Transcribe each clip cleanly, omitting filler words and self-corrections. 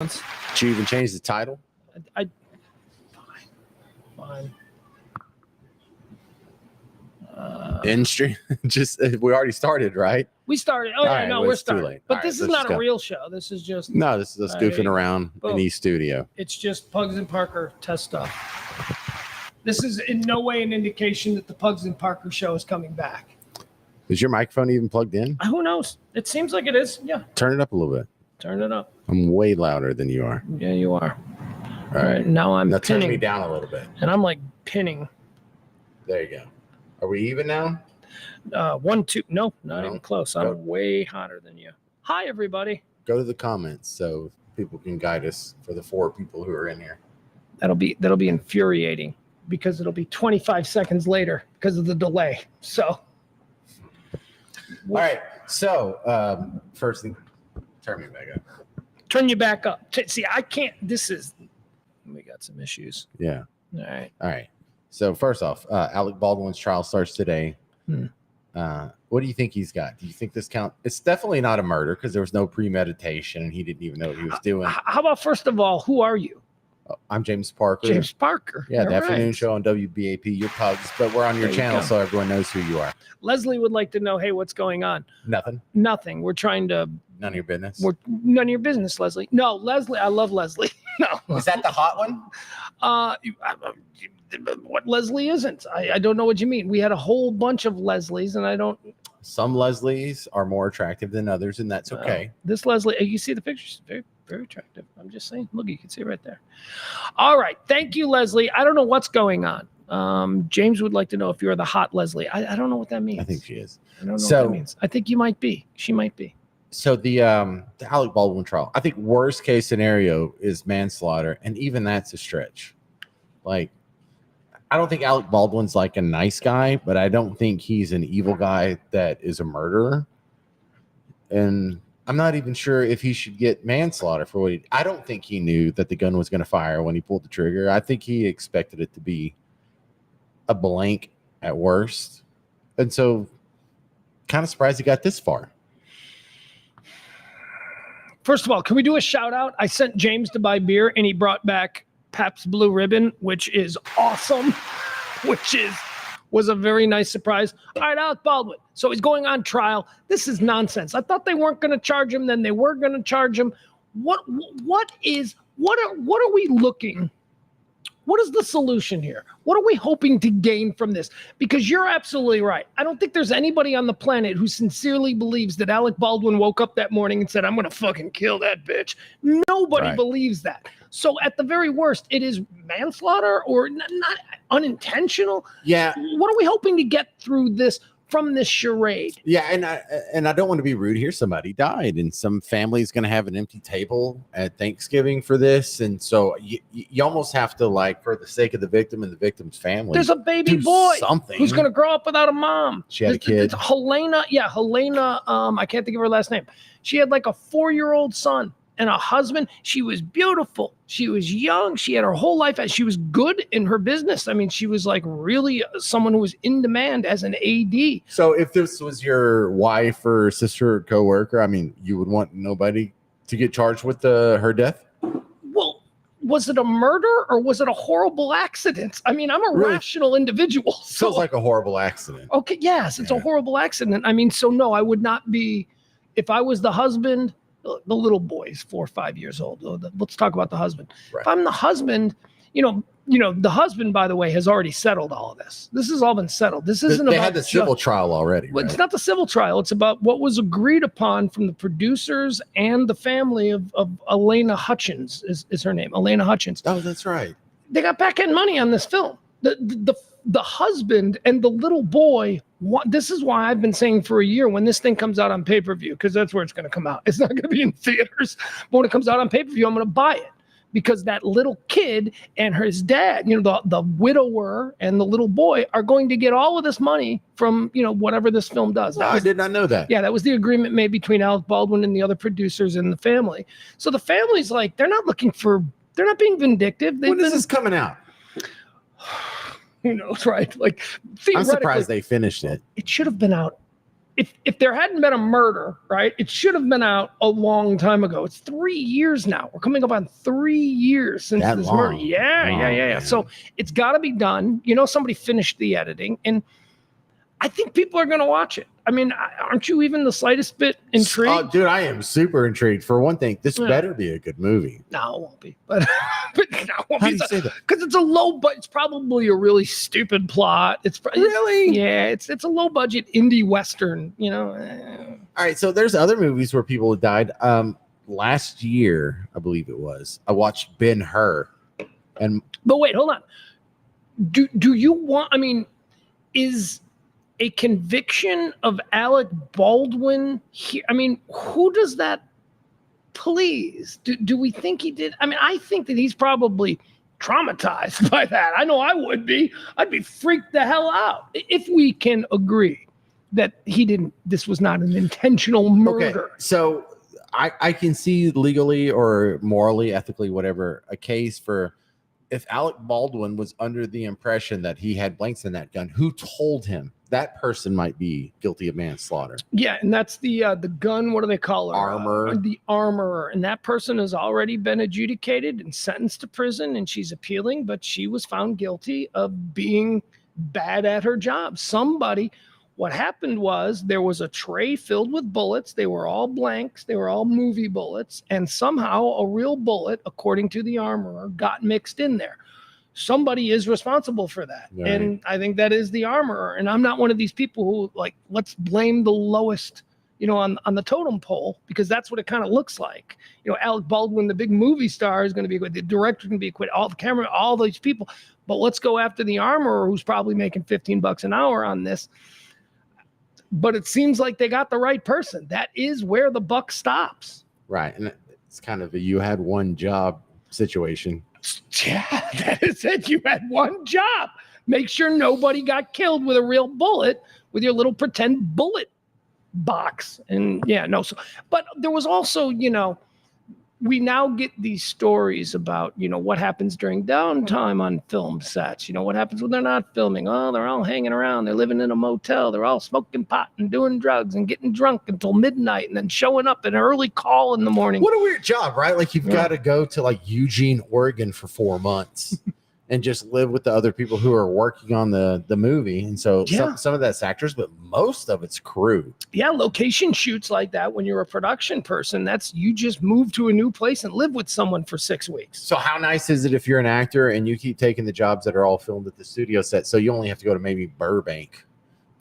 Did you even change the title? Fine. Industry? Just we already started, right? We started. Oh, yeah, right, no, well, we're it's too starting. late. But All this right, is let's not a go. real show. This is just. No, this is us goofing around Boom. in East Studio. It's just Pugs and Parker test stuff. This is in no way an indication that the Pugs and Parker show is coming back. Is your microphone even plugged in? Who knows? It seems like it is. Yeah. Turn it up a little bit. Turn it up. I'm way louder than you are. Yeah, you are. All right. Now I'm Now pinning. turn me down a little bit. And I'm like pinning. There you go. Are we even now? 1, 2. No, not No. even close. I'm way hotter than you. Hi, everybody. Go to the comments so people can guide us for the 4 people who are in here. That'll be infuriating because it'll be 25 seconds later because of the delay. So. All right. So first thing, turn me back up. Turn you back up. See, I can't. We got some issues. Yeah. All right. All right. So first off, Alec Baldwin's trial starts today. What do you think he's got? Do you think this count? It's definitely not a murder because there was no premeditation and he didn't even know what he was doing. How about, first of all, who are you? I'm James Parker. James Parker. Yeah, the All afternoon right. show on WBAP. You're Pugs, but we're on your There you channel go. so everyone knows who you are. Leslie would like to know, hey, what's going on? Nothing. Nothing. We're trying to. None of your business. We're none of your business, Leslie. No, Leslie. I love Leslie. No. Is that the hot one? What Leslie isn't? I don't know what you mean. We had a whole bunch of Leslies, and I don't. Some Leslies are more attractive than others, and that's okay. This Leslie, you see the pictures, very, very attractive. I'm just saying. Look, you can see it right there. All right. Thank you, Leslie. I don't know what's going on. James would like to know if you're the hot Leslie. I don't know what that means. I think she is. I don't know what that means. I think you might be. She might be. So the Alec Baldwin trial, I think worst case scenario is manslaughter, and even that's a stretch. Like, I don't think Alec Baldwin's like a nice guy, but I don't think he's an evil guy that is a murderer. And I'm not even sure if he should get manslaughter for what I don't think he knew that the gun was going to fire when he pulled the trigger. I think he expected it to be a blank at worst. And so kind of surprised he got this far. First of all, can we do a shout out? I sent James to buy beer and he brought back Pabst Blue Ribbon, which is awesome, was a very nice surprise. All right, Alec Baldwin. So he's going on trial. This is nonsense. I thought they weren't going to charge him. Then they were going to charge him. What are we looking? What is the solution here? What are we hoping to gain from this? Because you're absolutely right. I don't think there's anybody on the planet who sincerely believes that Alec Baldwin woke up that morning and said, I'm going to fucking kill that bitch. Nobody believes that. So at the very worst, it is manslaughter or not unintentional. Yeah. What are we hoping to get through this from this charade? Yeah, and I don't want to be rude here. Somebody died, and some family's going to have an empty table at Thanksgiving for this, and so you almost have to, like, for the sake of the victim and the victim's family, there's a baby boy who's going to grow up without a mom. She had a kid. It's Helena. Yeah, Helena. I can't think of her last name. She had like a 4-year-old son and a husband. She was beautiful. She was young. She had her whole life. She was good in her business. I mean, she was like really someone who was in demand as an AD. So if this was your wife or sister or coworker, I mean, you would want nobody to get charged with her death? Well, was it a murder or was it a horrible accident? I mean, I'm a rational individual. So. Feels like a horrible accident. Okay, yes, it's a horrible accident. I mean, so no, I would not be, if I was the husband. The little boy is 4 or 5 years old. Let's talk about the husband. Right. If I'm the husband, the husband, by the way, has already settled all of this. This has all been settled. This isn't about. They had the civil trial already. Well, right? It's not the civil trial. It's about what was agreed upon from the producers and the family of Elena Hutchins is her name. Elena Hutchins. Oh, that's right. They got back end money on this film. The husband and the little boy. This is why I've been saying for a year when this thing comes out on pay-per-view, because that's where it's going to come out. It's not going to be in theaters, but when it comes out on pay-per-view, I'm going to buy it because that little kid and his dad, the widower and the little boy are going to get all of this money from, whatever this film does. I did not know that. Yeah, that was the agreement made between Alec Baldwin and the other producers and the family. So the family's like, they're not being vindictive. When is this coming out? Who knows, right? Like, I'm surprised they finished it. It should have been out if there hadn't been a murder, right, it should have been out a long time ago. It's 3 years now. We're coming up on 3 years since That this long? murder. Yeah. Man. So it's got to be done. You know, somebody finished the editing, and I think people are going to watch it. I mean, aren't you even the slightest bit intrigued? Oh, dude, I am super intrigued. For one thing, this Yeah. better be a good movie. No, it won't be. But, but no, it won't How be. do you say that? Because it's a low, but it's probably a really stupid plot. It's Really? yeah. It's a low budget indie western. You know. All right, so there's other movies where people have died. Last year, I believe it was, I watched Ben-Hur, and But wait, hold on. Do you want? I mean, is a conviction of Alec Baldwin here? I mean, who does that please? Do we think he did? I mean, I think that he's probably traumatized by that. I know I would be. I'd be freaked the hell out if we can agree that he didn't. This was not an intentional murder. okay, so I can see legally or morally, ethically, whatever, a case for if Alec Baldwin was under the impression that he had blanks in that gun, who told him? That person might be guilty of manslaughter. Yeah, and that's the gun. What do they call her? Armor. The armorer, and that person has already been adjudicated and sentenced to prison, and she's appealing, but she was found guilty of being bad at her job. Somebody. What happened was there was a tray filled with bullets. They were all blanks. They were all movie bullets. And somehow a real bullet, according to the armorer, got mixed in there. Somebody is responsible for that. Right. And I think that is the armorer. And I'm not one of these people who like, let's blame the lowest, you know, on the totem pole, because that's what it kind of looks like. You know, Alec Baldwin, the big movie star, is going to be acquitted. The director can be acquitted. All the camera, all these people. But let's go after the armorer who's probably making $15 an hour on this. But it seems like they got the right person. That is where the buck stops. Right. And it's kind of a you had one job situation. Yeah, that is it. You had one job. Make sure nobody got killed with a real bullet with your little pretend bullet box. And yeah, no. So, but there was also, you know, we now get these stories about, you know, what happens during downtime on film sets. You know, what happens when they're not filming. Oh, they're all hanging around. They're living in a motel. They're all smoking pot and doing drugs and getting drunk until midnight and then showing up at an early call in the morning. What a weird job, right? Like you've got to go to like Eugene, Oregon for 4 months and just live with the other people who are working on the movie. And so some of that's actors, but most of it's crew. Yeah, location shoots like that when you're a production person, that's you just move to a new place and live with someone for 6 weeks. So how nice is it if you're an actor and you keep taking the jobs that are all filmed at the studio set? So you only have to go to maybe Burbank,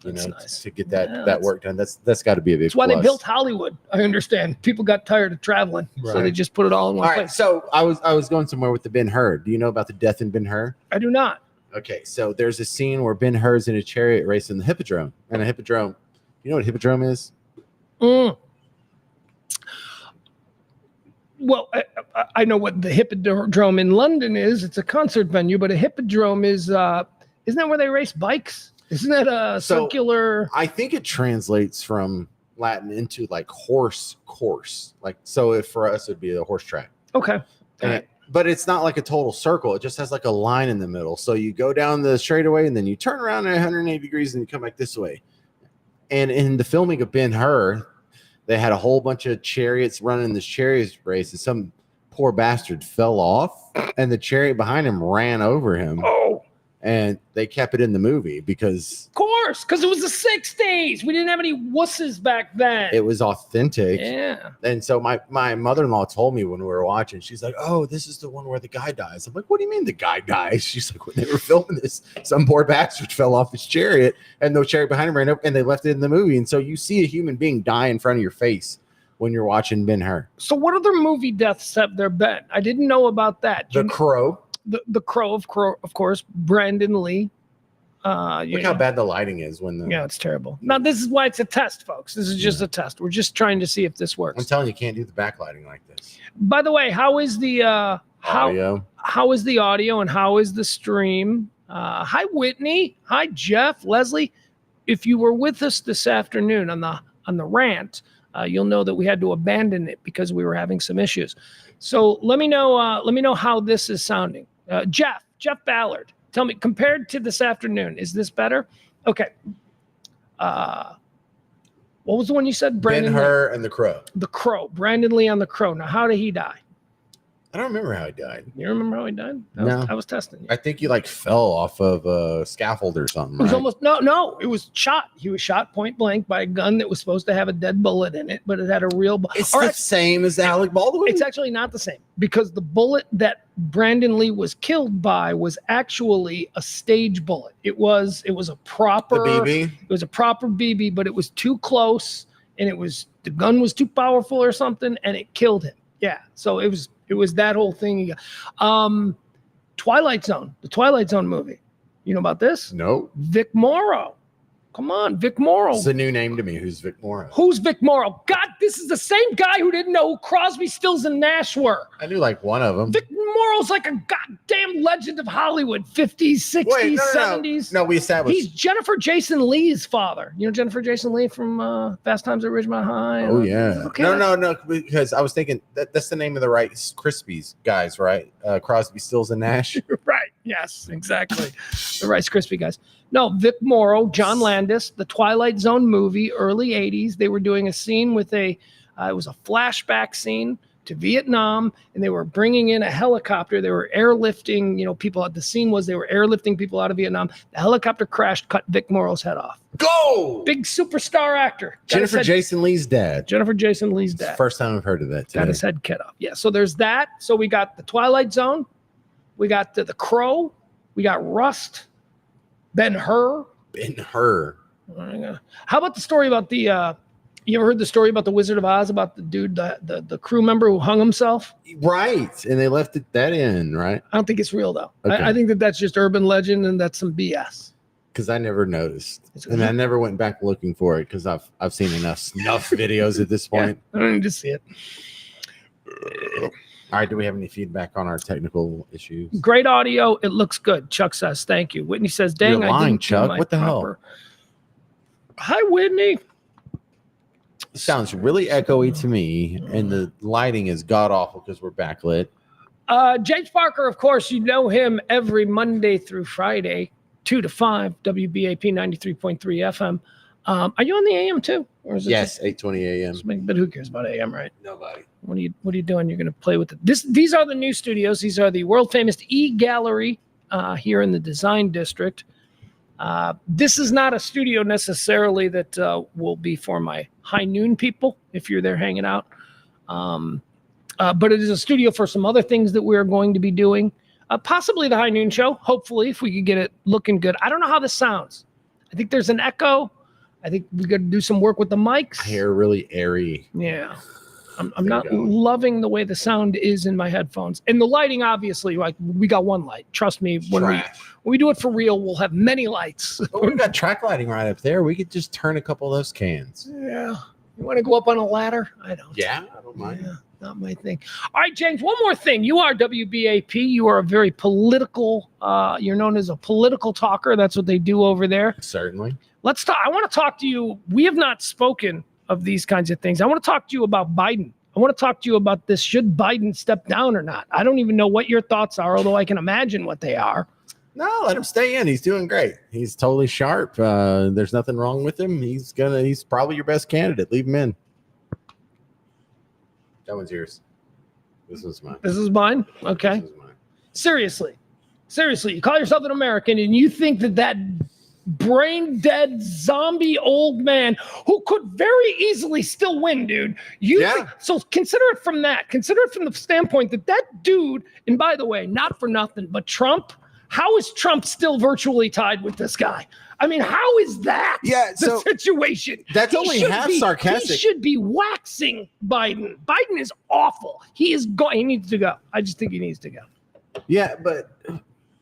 you That's know, nice. to get that work done. That's got to be a big That's why plus. they built Hollywood. I understand. People got tired of traveling, so they Right. just put it all in one All right, place. so I was going somewhere with the Ben-Hur. Do you know about the death in Ben-Hur? I do not. Okay, so there's a scene where Ben-Hur's in a chariot race in the hippodrome. And a hippodrome, you know what a hippodrome is? Well, I know what the Hippodrome in London is. It's a concert venue, but a hippodrome is, isn't that where they race bikes? Isn't that a circular? I think it translates from Latin into like horse course. Like, so if for us, it'd be a horse track. Okay. But it's not like a total circle. It just has like a line in the middle. So you go down the straightaway and then you turn around at 180 degrees and you come back this way. And in the filming of Ben-Hur, they had a whole bunch of chariots running this chariot race, and some poor bastard fell off, and the chariot behind him ran over him. Oh, And they kept it in the movie because of course, because it was the 60s. We didn't have any wusses back then. it was authentic. Yeah. And so my mother-in-law told me when we were watching, she's like, oh, this is the one where the guy dies. I'm like, what do you mean the guy dies? She's like, when they were filming this, some poor bastard fell off his chariot and the chariot behind him ran up and they left it in the movie. And so you see a human being die in front of your face when you're watching Ben-Hur. So what other movie deaths have there been? I didn't know about that. The Crow. The Crow, of course, Brandon Lee. Look how bad the lighting is when the. Yeah, it's terrible. Now, this is why it's a test, folks. This is just a test. We're just trying to see if this works. I'm telling you, can't do the backlighting like this. By the way, how is the Audio. how is the audio and how is the stream? Hi, Whitney. Hi, Jeff. Leslie. If you were with us this afternoon on the rant, you'll know that we had to abandon it because we were having some issues. So let me know how this is sounding. Jeff Ballard. Tell me, compared to this afternoon, is this better? Okay. What was the one you said? Brandon Ben-Hur and the Crow. The Crow. Brandon Lee on The Crow. Now, how did he die? I don't remember how he died. You remember how he died? I was testing you. I think he like fell off of a scaffold or something. It was almost no. It was shot. He was shot point blank by a gun that was supposed to have a dead bullet in it, but it had a real. It's the same as Alec Baldwin. It's actually not the same because the bullet that Brandon Lee was killed by was actually a stage bullet. It was a proper BB. It was a proper BB, but it was too close, and the gun was too powerful or something, and it killed him. Yeah, so it was that whole thing. Twilight Zone, the Twilight Zone movie. You know about this? No. Vic Morrow. Come on, Vic Morrow. It's a new name to me. Who's Vic Morrow? Who's Vic Morrow? God, this is the same guy who didn't know who Crosby, Stills, and Nash were. I knew like one of them. Vic Morrow's like a goddamn legend of Hollywood, 50s, 60s, 70s. No, we established. He's Jennifer Jason Leigh's father. You know Jennifer Jason Leigh from Fast Times at Ridgemont High? Oh, yeah. Okay. No, because I was thinking that's the name of the Rice Krispies guys, right? Crosby, Stills, and Nash. Right. Yes, exactly. The Rice Krispie guys. No, Vic Morrow, John Landis, the Twilight Zone movie, early 80s. They were doing a scene with it was a flashback scene to Vietnam, and they were bringing in a helicopter. They were airlifting, people. The scene was they were airlifting people out of Vietnam. The helicopter crashed, cut Vic Morrow's head off. Go! Big superstar actor. Jennifer Jason Leigh's dad. Jennifer Jason Leigh's dad. First time I've heard of that today. Got his head cut off. Yeah, so there's that. So we got the Twilight Zone. We got the Crow. We got Rust. Ben-Hur. Ben-Hur. How about the story about the you ever heard the story about the Wizard of Oz, about the dude, the crew member who hung himself? Right. And they left that in, right? I don't think it's real, though. Okay. I think that's just urban legend and that's some BS. Because I never noticed. And I never went back looking for it because I've seen enough snuff videos at this point. Yeah, I don't need to see it. All right. Do we have any feedback on our technical issues? Great audio. It looks good. Chuck says, thank you. Whitney says, dang, You're lying, Chuck. What the hell? Hi, Whitney. It sounds really echoey to me, and the lighting is god awful because we're backlit. James Parker, of course, you know him every Monday through Friday, 2 to 5, WBAP 93.3 FM. Are you on the AM too? Or is it yes, 8:20 a.m. But who cares about AM, right? Nobody. What are you doing? You're going to play with it. These are the new studios. These are the world famous E-Gallery here in the Design District. This is not a studio necessarily that will be for my high noon people if you're there hanging out. But it is a studio for some other things that we're going to be doing. Possibly the high noon show. Hopefully, if we could get it looking good. I don't know how this sounds. I think there's an echo. I think we got to do some work with the mics. I hear really airy. Yeah. I'm not loving the way the sound is in my headphones. And the lighting, obviously, like we got one light. Trust me, when we do it for real, we'll have many lights. But we've got track lighting right up there. We could just turn a couple of those cans. Yeah. You want to go up on a ladder? I don't. Yeah, I don't mind. Yeah, not my thing. All right, James, one more thing. You are WBAP. You are a very political, you're known as a political talker. That's what they do over there. Certainly. Let's talk. I want to talk to you. We have not spoken of these kinds of things. I want to talk to you about Biden. I want to talk to you about this. Should Biden step down or not? I don't even know what your thoughts are, although I can imagine what they are. No, let him stay in. He's doing great. He's totally sharp. There's nothing wrong with him. He's probably your best candidate. Leave him in. That one's yours. This is mine. This is mine? Okay. This is mine. Seriously, you call yourself an American and you think that brain dead zombie old man who could very easily still win, dude. So consider it from that. Consider it from the standpoint that dude, and by the way, not for nothing, but Trump, how is Trump still virtually tied with this guy? I mean, how is that the situation? That's only half sarcastic. He should be waxing Biden. Biden is awful. He needs to go. I just think he needs to go. Yeah, but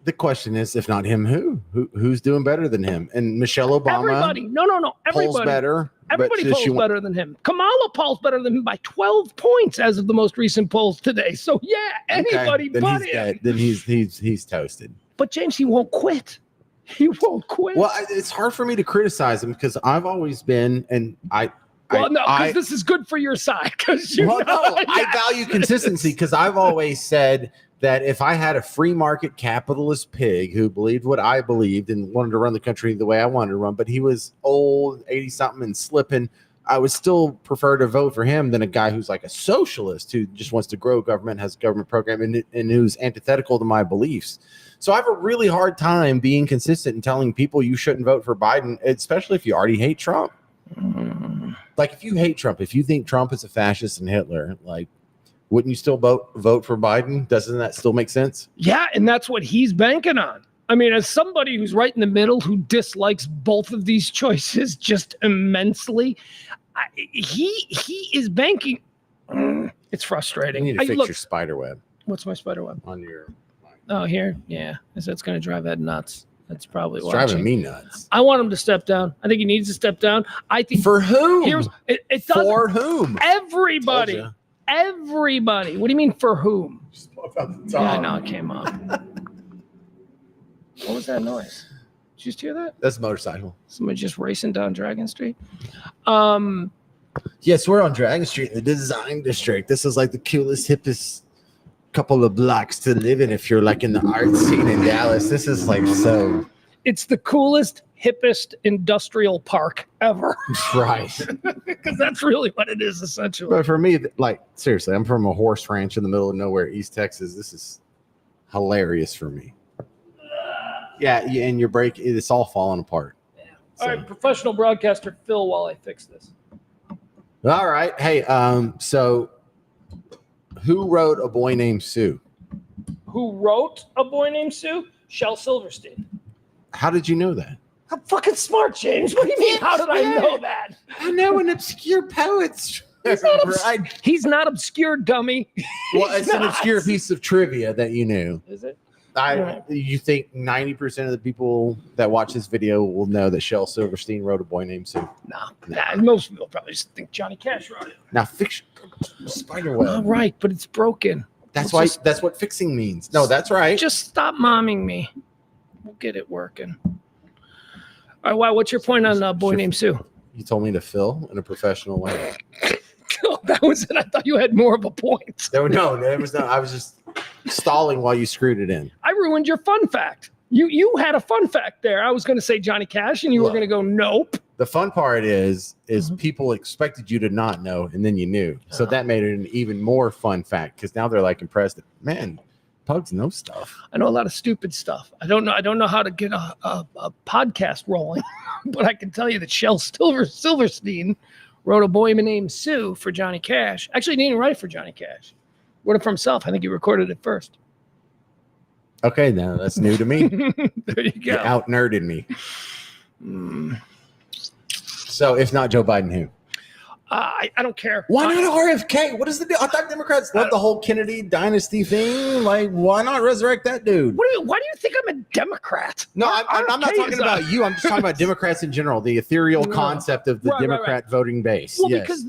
the question is, if not him, who's doing better than him? And Michelle Obama. Everybody. No. Everybody. Polls better. Everybody polls better than him. Kamala polls better than him by 12 points as of the most recent polls today. So yeah, anybody but him. Then he's toasted. But James, he won't quit. He won't quit. Well, it's hard for me to criticize him because I've always been, and because this is good for your side. I value consistency because I've always said that if I had a free market capitalist pig who believed what I believed and wanted to run the country the way I wanted to run, but he was old, 80-something and slipping, I would still prefer to vote for him than a guy who's like a socialist who just wants to grow government, has a government program, and who's antithetical to my beliefs. So I have a really hard time being consistent and telling people you shouldn't vote for Biden, especially if you already hate Trump. Like, if you hate Trump, if you think Trump is a fascist and Hitler, like, wouldn't you still vote for Biden? Doesn't that still make sense? Yeah, and that's what he's banking on. I mean, as somebody who's right in the middle, who dislikes both of these choices just immensely, he is banking. It's frustrating. You need to fix your spider web. What's my spider web? On your. Oh, here? Yeah. That's going to drive Ed nuts. That's probably it's driving me nuts. I want him to step down. I think he needs to step down. I think for whom? It does for whom? Everybody. Everybody. What do you mean for whom? Yeah, I know it came up. What was that noise? Did you just hear that? That's a motorcycle. Somebody just racing down Dragon Street. Yes, we're on Dragon Street in the design district. This is like the coolest, hippest couple of blocks to live in if you're like in the art scene in Dallas. This is like so. It's the coolest, hippest industrial park ever. Right. Because that's really what it is, essentially. But for me, like, seriously, I'm from a horse ranch in the middle of nowhere, East Texas. This is hilarious for me. Yeah, and your break, it's all falling apart. Yeah. So. All right, professional broadcaster Phil, while I fix this. All right. Hey, so who wrote A Boy Named Sue? Who wrote A Boy Named Sue? Shel Silverstein. How did you know that? I'm fucking smart, James. What do you mean? How did I know that? I know an obscure poet. He's not obscure, dummy. Well, it's an obscure piece of trivia that you knew. Is it? You think 90% of the people that watch this video will know that Shel Silverstein wrote A Boy Named Sue? Nah, most people probably just think Johnny Cash wrote it. Now, fiction, spiderweb. All right, but it's broken. That's what fixing means. No, that's right. Just stop momming me. We'll get it working. All right, wow, what's your point on A Boy Named Sue? You told me to fill in a professional way. Oh, that was it. I thought you had more of a point. There was no. I was just stalling while you screwed it in. I ruined your fun fact. You had a fun fact there. I was going to say Johnny Cash, and you were going to go nope. The fun part is people expected you to not know, and then you knew. So that made it an even more fun fact because now they're like impressed. Man, Pugs know stuff. I know a lot of stupid stuff. I don't know how to get a podcast rolling, but I can tell you that Shel Silverstein wrote A Boy Named Sue for Johnny Cash. Actually, he didn't even write it for Johnny Cash. Wrote it for himself. I think he recorded it first. Okay, now that's new to me. There you go. You out-nerded me. So if not Joe Biden, who? I don't care. Why not RFK? What is the deal? I thought Democrats love the whole Kennedy dynasty thing. Like, why not resurrect that dude? Why do you think I'm a Democrat? No, I'm not talking about you. I'm just talking about Democrats in general, the ethereal concept of the Democrat voting base. Well, because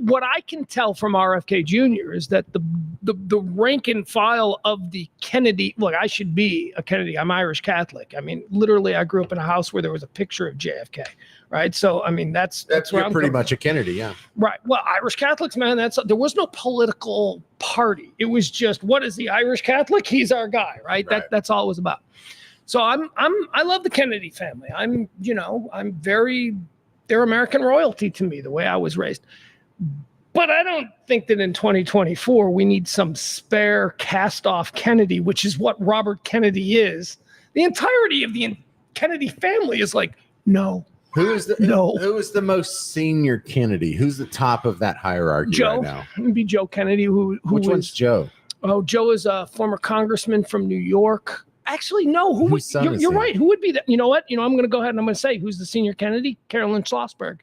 what I can tell from RFK Jr. is that the rank and file of the Kennedy, look, I should be a Kennedy. I'm Irish Catholic. I mean, literally, I grew up in a house where there was a picture of JFK. Right. So, I mean, that's where I'm pretty much a Kennedy. Yeah. Right. Well, Irish Catholics, man, there was no political party. It was just, what is the Irish Catholic? He's our guy. Right. That's all it was about. So I love the Kennedy family. They're American royalty to me, the way I was raised. But I don't think that in 2024, we need some spare cast off Kennedy, which is what Robert Kennedy is. The entirety of the Kennedy family is like, no. Who is the most senior Kennedy? Who's the top of that hierarchy right now? It would be Joe Kennedy. Which one's Joe? Oh, Joe is a former congressman from New York. Actually, no. You're right. Who would be that? You know what? I'm going to go ahead and I'm going to say who's the senior Kennedy? Carolyn Schlossberg.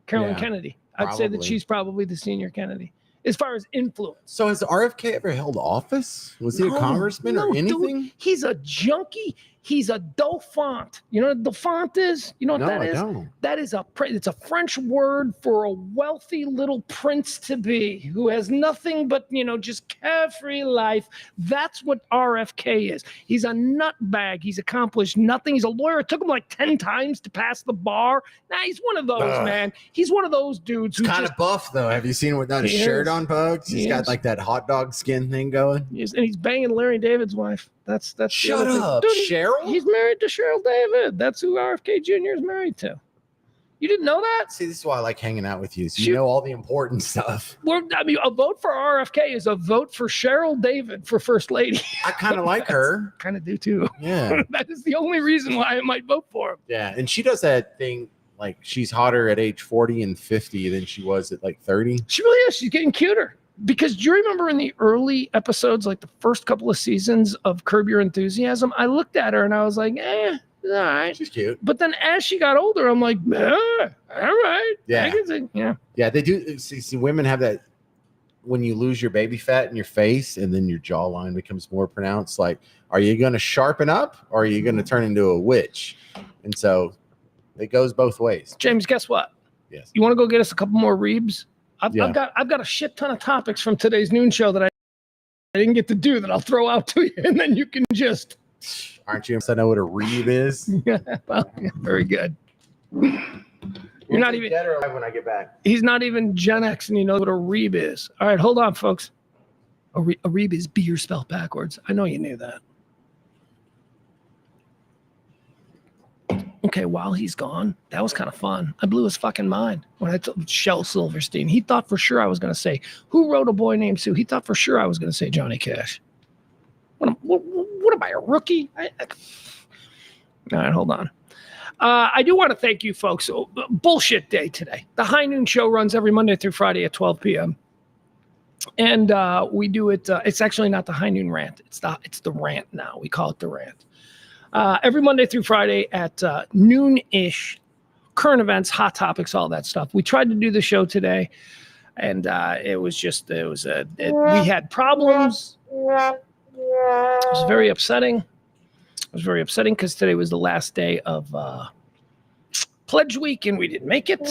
Kennedy. I'd say that she's probably the senior Kennedy as far as influence. So has RFK ever held office? Was he a congressman or anything? Dude, he's a junkie. He's a dauphin. You know what a dauphin is? You know what that is? Don't. That is it's a French word for a wealthy little prince to be who has nothing but, just carefree life. That's what RFK is. He's a nutbag. He's accomplished nothing. He's a lawyer. It took him like 10 times to pass the bar. Nah, he's one of those, man. He's one of those dudes who's kind of buff, though. Have you seen him without his shirt on, Pugs? He's got like that hot dog skin thing going. And he's banging Larry David's wife. That's Shut up, dude, Cheryl? He's married to Cheryl David. That's who RFK Jr. is married to. You didn't know that? See, this is why I like hanging out with you. So you know all the important stuff. Well, I mean, a vote for RFK is a vote for Cheryl David for first lady. I kind of like her. Kind of do too. Yeah. That is the only reason why I might vote for him. Yeah, and she does that thing like she's hotter at age 40 and 50 than she was at like 30. She really is. She's getting cuter. Because do you remember in the early episodes, like the first couple of seasons of Curb Your Enthusiasm, I looked at her and I was like, all right. She's cute. But then as she got older, I'm like, all right. Yeah. Yeah, they do. See, women have that when you lose your baby fat in your face and then your jawline becomes more pronounced. Like, are you going to sharpen up or are you going to turn into a witch? And so it goes both ways. James, guess what? Yes. You want to go get us a couple more Reebs? I've got a shit ton of topics from today's noon show that I didn't get to do that I'll throw out to you, and then you can just. Aren't you? I know what a Reeb is. Yeah, well, yeah, very good. You're not even dead or alive when I get back. He's not even Gen X, and he knows what a Reeb is. All right, hold on, folks. A Reeb is beer spelled backwards. I know you knew that. Okay, while he's gone, that was kind of fun. I blew his fucking mind when I told Shel Silverstein. He thought for sure I was going to say, who wrote A Boy Named Sue? He thought for sure I was going to say Johnny Cash. What am I, a rookie? All right, hold on. I do want to thank you folks. Bullshit day today. The High Noon Show runs every Monday through Friday at 12 p.m. And we do it. It's actually not the High Noon Rant. It's the rant now. We call it the rant. Every Monday through Friday at noon-ish, current events, hot topics, all that stuff. We tried to do the show today, and we had problems. It was very upsetting. It was very upsetting because today was the last day of Pledge Week, and we didn't make it,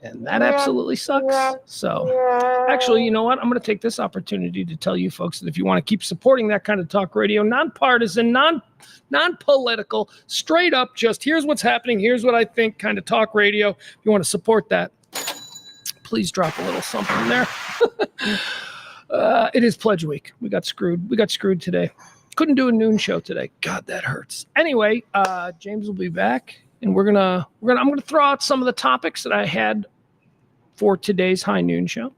and that absolutely sucks. So, actually, you know what? I'm going to take this opportunity to tell you folks that if you want to keep supporting that kind of talk radio, nonpartisan, non-political, straight up, just here's what's happening, here's what I think kind of talk radio. If you want to support that, please drop a little something there. It is Pledge Week. We got screwed. We got screwed today. Couldn't do a noon show today. God, that hurts. Anyway, James will be back. And I'm gonna throw out some of the topics that I had for today's High Noon Show.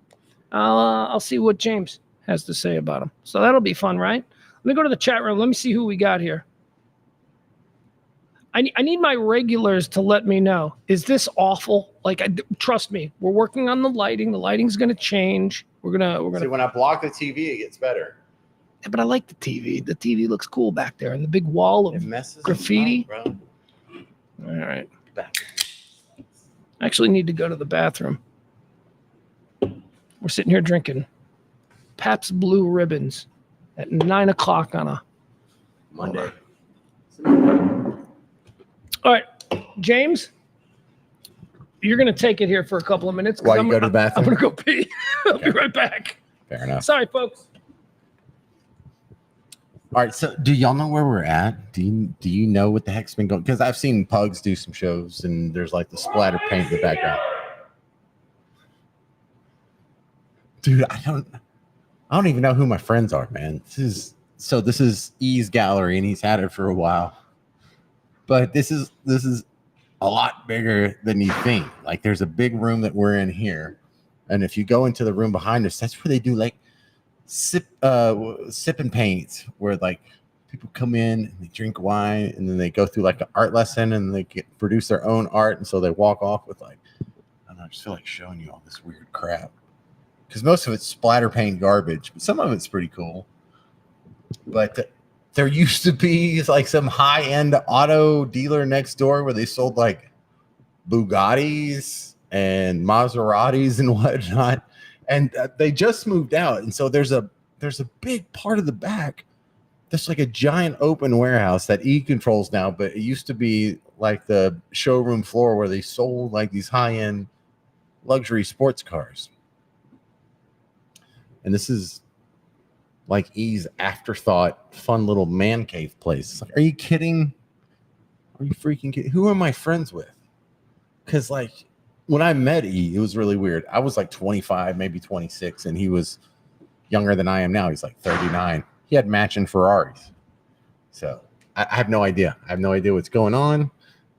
I'll see what James has to say about them. So that'll be fun, right? Let me go to the chat room. Let me see who we got here. I need my regulars to let me know. Is this awful? Like, trust me, we're working on the lighting. The lighting's gonna change. We're gonna. See, when I block the TV, it gets better. Yeah, but I like the TV. The TV looks cool back there, and the big wall of graffiti. Up, bro. All right. Back. I actually need to go to the bathroom. We're sitting here drinking Pabst Blue Ribbons at 9 o'clock on a Monday. All right, James, you're going to take it here for a couple of minutes. While you go to the bathroom? I'm going to go pee. I'll be right back. Fair enough. Sorry, folks. All right, so do y'all know where we're at? Do you know what the heck's been going? Because I've seen Pugs do some shows, and there's like the splatter paint in the background. Dude, I don't even know who my friends are, man. This is E's gallery, and he's had it for a while. But this is a lot bigger than you think. Like, there's a big room that we're in here, and if you go into the room behind us, that's where they do like sip and paint, where like people come in and they drink wine and then they go through like an art lesson and they produce their own art, and so they walk off with like, I don't know, I just feel like showing you all this weird crap because most of it's splatter paint garbage, but some of it's pretty cool. But there used to be like some high-end auto dealer next door where they sold like Bugattis and Maseratis and whatnot. And they just moved out, and so there's a big part of the back that's like a giant open warehouse that E controls now, but it used to be like the showroom floor where they sold like these high-end luxury sports cars. And this is like E's afterthought, fun little man cave place. It's like, are you kidding? Are you freaking kidding? Who am I friends with? Because like, when I met E, it was really weird. I was like 25, maybe 26, and he was younger than I am now. He's like 39. He had matching Ferraris. So I have no idea. I have no idea what's going on.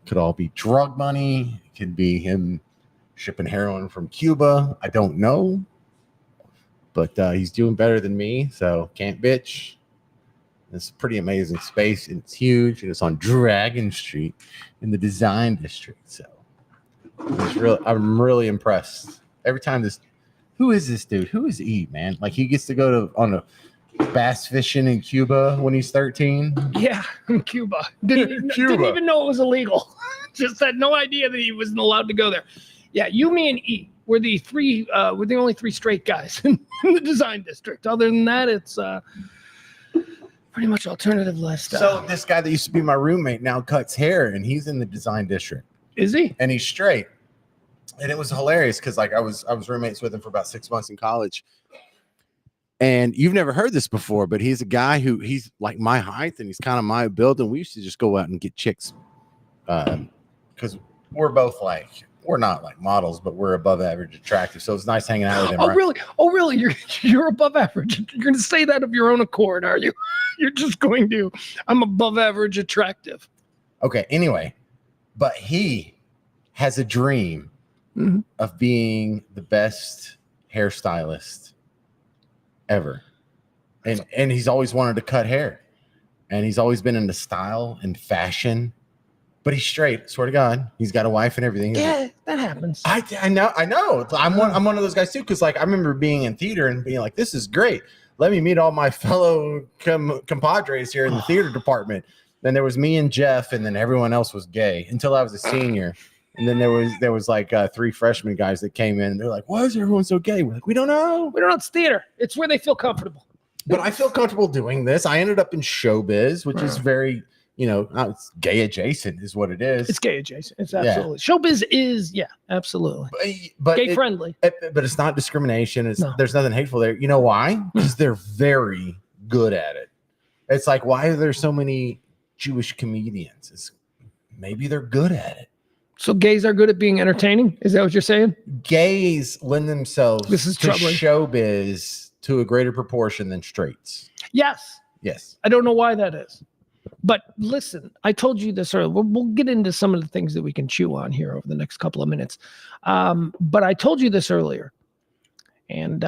Could all be drug money. It could be him shipping heroin from Cuba. I don't know. But he's doing better than me, so can't bitch. It's a pretty amazing space, and it's huge, and it's on Dragon Street in the Design District. So I'm really impressed. Every time who is this dude? Who is he, man? Like he gets to go on a bass fishing in Cuba when he's 13. Yeah, in Cuba. Didn't even know it was illegal. Just had no idea that he wasn't allowed to go there. Yeah, you, me, and E. We're the only three straight guys in the Design District. Other than that, it's pretty much alternative lifestyle. So this guy that used to be my roommate now cuts hair, and he's in the Design District. Is he? And he's straight. And it was hilarious because like I was roommates with him for about 6 months in college. And you've never heard this before, but he's a guy he's like my height and he's kind of my build. And we used to just go out and get chicks because we're both like, we're not like models, but we're above average attractive. So it's nice hanging out with him. Oh, right? really? Oh, really? You're above average. You're going to say that of your own accord, are you? You're just going to, I'm above average attractive. Okay. Anyway, but he has a dream of being the best hairstylist ever. And he's always wanted to cut hair. And he's always been into style and fashion. But he's straight, swear to God. He's got a wife and everything. Yeah, that happens. I know. I'm one of those guys too, because like I remember being in theater and being like, this is great. Let me meet all my fellow compadres here in the theater department. Then there was me and Jeff, and then everyone else was gay until I was a senior. And then there was like 3 freshman guys that came in. And they're like, why is everyone so gay? We're like, we don't know. We don't know. It's theater. It's where they feel comfortable. But I feel comfortable doing this. I ended up in showbiz, which is very, it's gay adjacent is what it is. It's gay adjacent. It's absolutely. Showbiz is, absolutely. But gay friendly. But it's not discrimination. There's nothing hateful there. You know why? Because they're very good at it. It's like, why are there so many Jewish comedians? Maybe they're good at it. So gays are good at being entertaining? Is that what you're saying? Gays lend themselves to troubling. Showbiz to a greater proportion than straights. Yes. I don't know why that is. But listen, I told you this earlier. We'll get into some of the things that we can chew on here over the next couple of minutes. But I told you this earlier. And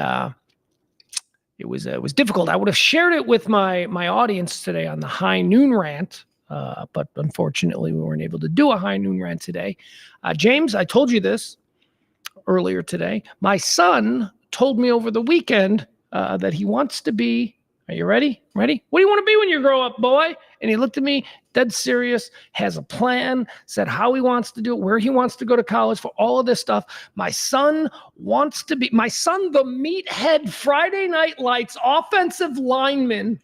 it was difficult. I would have shared it with my audience today on the high noon rant. But unfortunately, we weren't able to do a high noon rant today. James, I told you this earlier today. My son told me over the weekend that he wants to be, are you ready? Ready? What do you want to be when you grow up, boy? And he looked at me, dead serious, has a plan, said how he wants to do it, where he wants to go to college, for all of this stuff. My son, the meathead Friday Night Lights offensive lineman,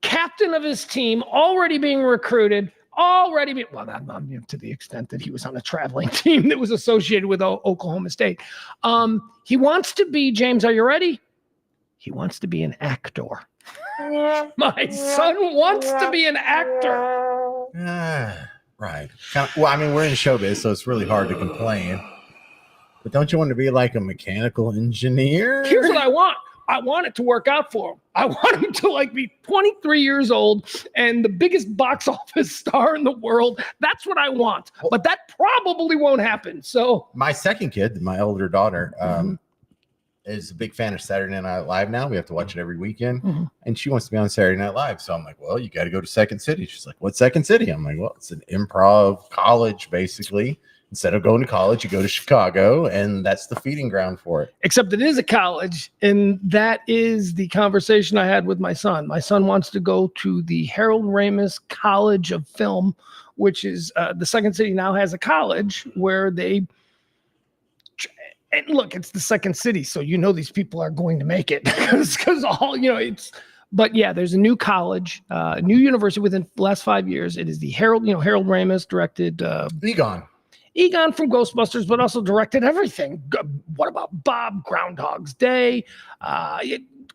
captain of his team, already being recruited, to the extent that he was on a traveling team that was associated with Oklahoma State. He wants to be, James, are you ready? He wants to be an actor. My son wants to be an actor. Right. Well, I mean, we're in showbiz, so it's really hard to complain. But don't you want to be like a mechanical engineer? Here's what I want. I want it to work out for him. I want him to be 23 years old and the biggest box office star in the world. That's what I want. But that probably won't happen. So my second kid, my older daughter, is a big fan of Saturday Night Live now. We have to watch it every weekend. And she wants to be on Saturday Night Live. So I'm like, well, you got to go to Second City. She's like, what's Second City? I'm like, well, it's an improv college, basically. Instead of going to college, you go to Chicago, and that's the feeding ground for it. Except it is a college, and that is the conversation I had with my son. My son wants to go to the Harold Ramis College of Film, which is the Second City now has a college where they – and look, it's the Second City, so these people are going to make it because all, it's – but yeah, there's a new college, new university within the last 5 years. It is the Harold Ramis directed Egon from Ghostbusters, but also directed everything. What about Bob, Groundhog's Day,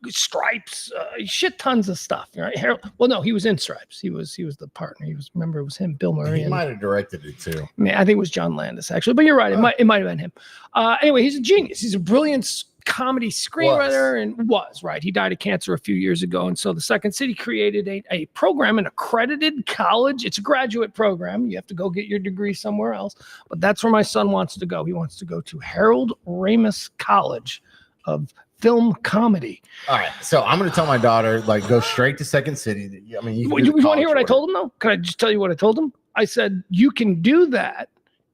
Stripes, shit tons of stuff. Right? Well, no, he was in Stripes. He was the partner. It was him, Bill Murray. He might have directed it too. I think it was John Landis actually, but you're right. It might have been him. Anyway, he's a genius. He's a brilliant comedy screenwriter and was right. He died of cancer a few years ago. And so the Second City created a program, an accredited college. It's a graduate program. You have to go get your degree somewhere else. But that's where my son wants to go. He wants to go to Harold Ramis College of Film Comedy. All right. So I'm going to tell my daughter, like, go straight to Second City. I mean, you want to hear what I told him, though? Can I just tell you what I told him? I said, you can do that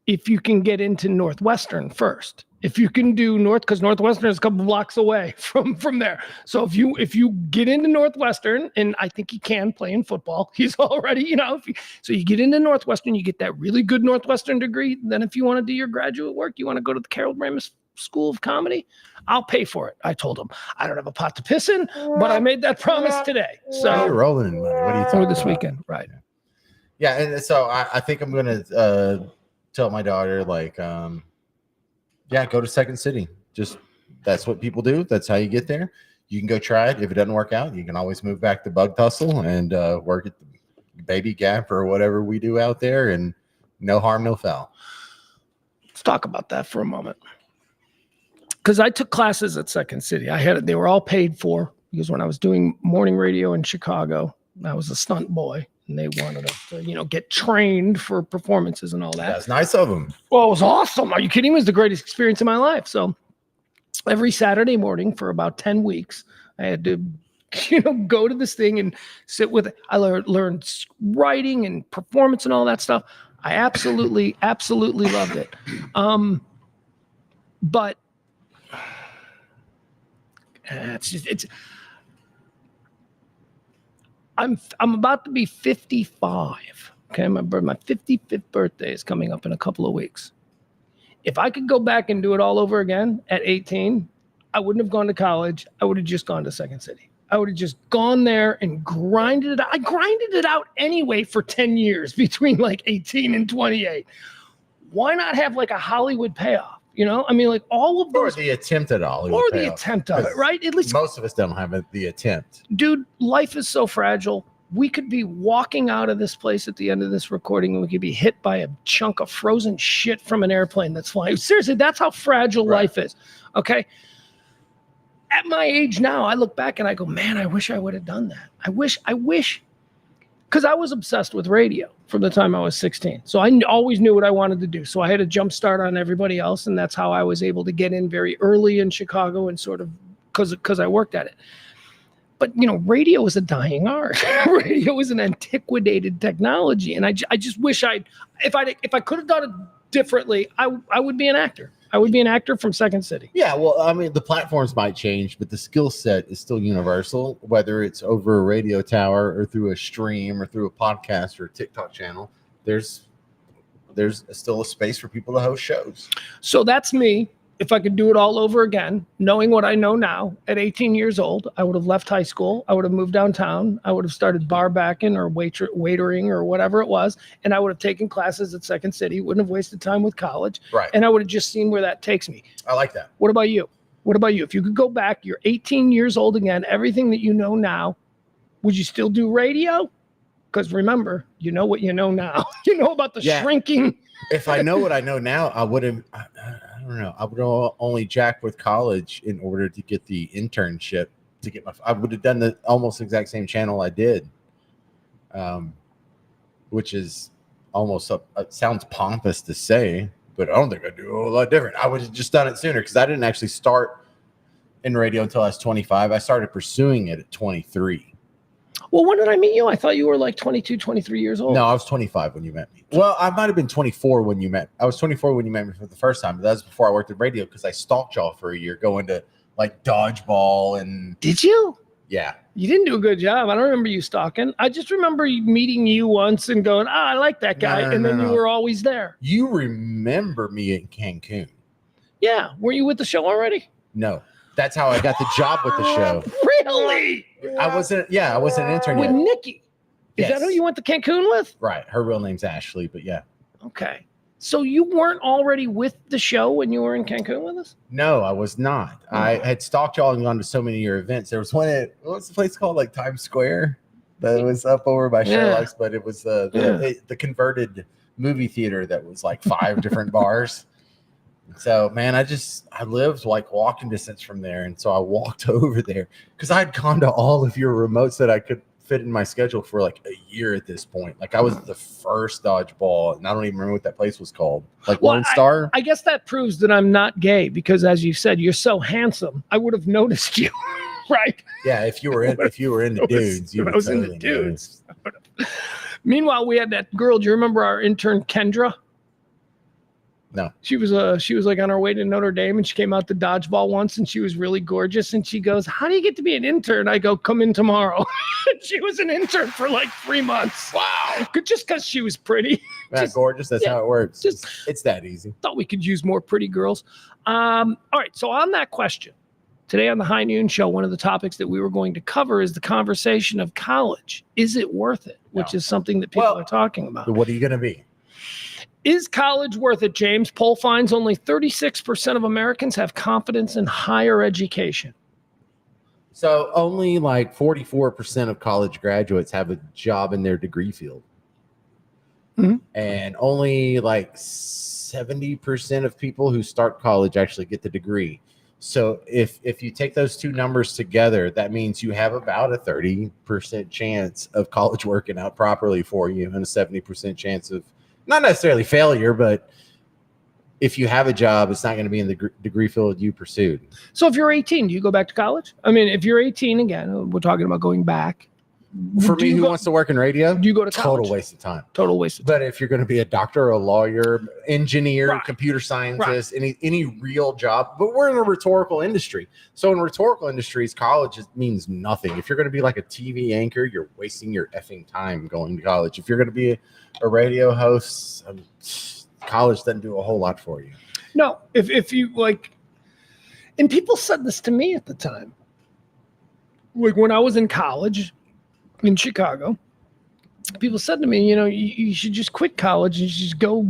if you can get into Northwestern first. If you can do because Northwestern is a couple blocks away from there. So if you get into Northwestern, and I think he can play in football, he's already, so you get into Northwestern, you get that really good Northwestern degree. Then if you want to do your graduate work, you want to go to the Harold Ramis School of Comedy, I'll pay for it. I told him I don't have a pot to piss in, but I made that promise today. So you're rolling in money. What are you talking about? This weekend, right? Yeah, and so I think I'm going to tell my daughter, like, go to Second City. Just that's what people do. That's how you get there. You can go try it. If it doesn't work out, you can always move back to Bug Tussle and work at the Baby Gap or whatever we do out there, and no harm, no foul. Let's talk about that for a moment. Because I took classes at Second City. They were all paid for, because when I was doing morning radio in Chicago, I was a stunt boy. And they wanted us to, get trained for performances and all that. That's nice of them. Well, it was awesome. Are you kidding me? It was the greatest experience of my life. So every Saturday morning for about 10 weeks, I had to, go to this thing and sit with it. I learned writing and performance and all that stuff. I absolutely, absolutely loved it. But I'm about to be 55. Okay, my 55th birthday is coming up in a couple of weeks. If I could go back and do it all over again at 18, I wouldn't have gone to college. I would have just gone to Second City. I would have just gone there and grinded it out. I grinded it out anyway for 10 years between like 18 and 28. Why not have like a Hollywood payoff? Like all of those. Or the attempt at Hollywood. Or the attempt of it, right? At least most of us don't have the attempt. Dude, life is so fragile. We could be walking out of this place at the end of this recording and we could be hit by a chunk of frozen shit from an airplane that's flying. Seriously, that's how fragile life is. Okay. At my age now, I look back and I go, man, I wish I would have done that. I wish, because I was obsessed with radio from the time I was 16. So I always knew what I wanted to do. So I had a jump start on everybody else. And that's how I was able to get in very early in Chicago and sort of because I worked at it. But, radio is a dying art. Radio is an antiquated technology. And I just wish if I could have done it differently, I would be an actor. I would be an actor from Second City. Yeah, well, I mean, the platforms might change, but the skill set is still universal, whether it's over a radio tower or through a stream or through a podcast or a TikTok channel. There's still a space for people to host shows. So that's me. If I could do it all over again, knowing what I know now, at 18 years old, I would have left high school. I would have moved downtown. I would have started bar backing or waitering or whatever it was. And I would have taken classes at Second City, wouldn't have wasted time with college. Right. And I would have just seen where that takes me. I like that. What about you? If you could go back, you're 18 years old again, everything that you know now, would you still do radio? Because remember, you know what you know now. You know about the shrinking. If I know what I know now, I would have, I don't know. I would have only jacked with college in order to get the internship to get I would have done the almost exact same channel I did. Which is almost, sounds pompous to say, but I don't think I'd do a whole lot different. I would have just done it sooner because I didn't actually start in radio until I was 25. I started pursuing it at 23. Well, when did I meet you? I thought you were like 22, 23 years old. No, I was 25 when you met me. Well, I might have been 24 when you met. I was 24 when you met me for the first time, but that was before I worked at radio because I stalked y'all for a year going to like dodgeball and. Did you? Yeah. You didn't do a good job. I don't remember you stalking. I just remember meeting you once and going, I like that guy. You were always there. You remember me in Cancun. Yeah. Were you with the show already? No. That's how I got the job with the show. Really? I wasn't an intern with yet. Nikki. Is that who you went to Cancun with? Right. Her real name's Ashley, but yeah. Okay. So you weren't already with the show when you were in Cancun with us? No, I was not. I had stalked y'all and gone to so many of your events. There was one at, what's the place called? Like Times Square? That was up over by Sherlock's, but it was the converted movie theater that was like 5 different bars. So, man, I lived like walking distance from there. And so I walked over there because I'd gone to all of your remotes that I could fit in my schedule for like a year at this point. Like I was the first dodgeball, and I don't even remember what that place was called. Like Lone Star. I guess that proves that I'm not gay because, as you said, you're so handsome. I would have noticed you, right? Yeah, if you were into dudes, you I was into dudes. Meanwhile, we had that girl. Do you remember our intern Kendra? No. She was like on her way to Notre Dame, and she came out to dodgeball once, and she was really gorgeous. And she goes, "How do you get to be an intern?" I go, "Come in tomorrow." She was an intern for like 3 months. Wow. Just because she was pretty. That's gorgeous. That's how it works. It's that easy. Thought we could use more pretty girls. All right. So on that question, today on the High Noon Show, one of the topics that we were going to cover is the conversation of college. Is it worth it? Which is something that people are talking about. What are you going to be? Is college worth it, James? Poll finds only 36% of Americans have confidence in higher education. So only like 44% of college graduates have a job in their degree field. Mm-hmm. And only like 70% of people who start college actually get the degree. So if you take those two numbers together, that means you have about a 30% chance of college working out properly for you and a 70% chance of not necessarily failure, but if you have a job, it's not going to be in the degree field you pursued. So if you're 18, do you go back to college? I mean, if you're 18, again, we're talking about going back. For me, who wants to work in radio? Do you go to college? Total waste of time. Total waste of time. But if you're going to be a doctor, a lawyer, engineer, computer scientist, any real job, but we're in a rhetorical industry. So in rhetorical industries, college means nothing. If you're going to be like a TV anchor, you're wasting your effing time going to college. If you're going to be a radio host, college doesn't do a whole lot for you. No, if you like, and people said this to me at the time. Like when I was in college in Chicago, people said to me, you should just quit college and you should just go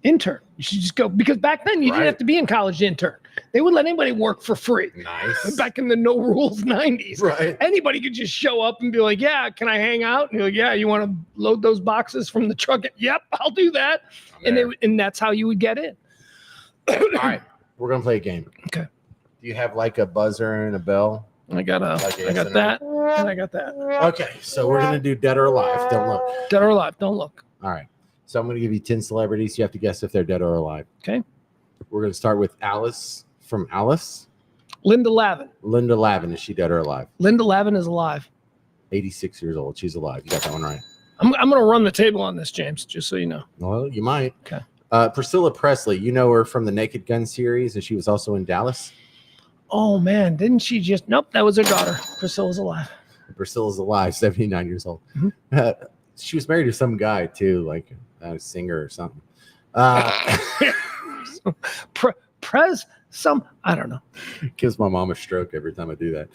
intern. You should just go, because back then you didn't have to be in college to intern. They would let anybody work for free. Nice. Back in the no rules 90s. Right. Anybody could just show up and be like, yeah, can I hang out? And you're like, yeah, you want to load those boxes from the truck? Yep, I'll do that. And that's how you would get in. All right. We're going to play a game. Okay. Do you have like a buzzer and a bell? I got that. And I got that. Okay. So we're going to do dead or alive. Don't look. Dead or alive. Don't look. All right. So I'm going to give you 10 celebrities. You have to guess if they're dead or alive. Okay. We're going to start with Alice from Alice. Linda Lavin. Linda Lavin. Is she dead or alive? Linda Lavin is alive. 86 years old. She's alive. You got that one right. I'm going to run the table on this, James, just so you know. Well, you might. Okay. Priscilla Presley. You know her from the Naked Gun series, and she was also in Dallas. Oh, man. Didn't she just... Nope, that was her daughter. Priscilla's alive. Priscilla's alive, 79 years old. Mm-hmm. She was married to some guy, too, like a singer or something. I don't know. Gives my mom a stroke every time I do that.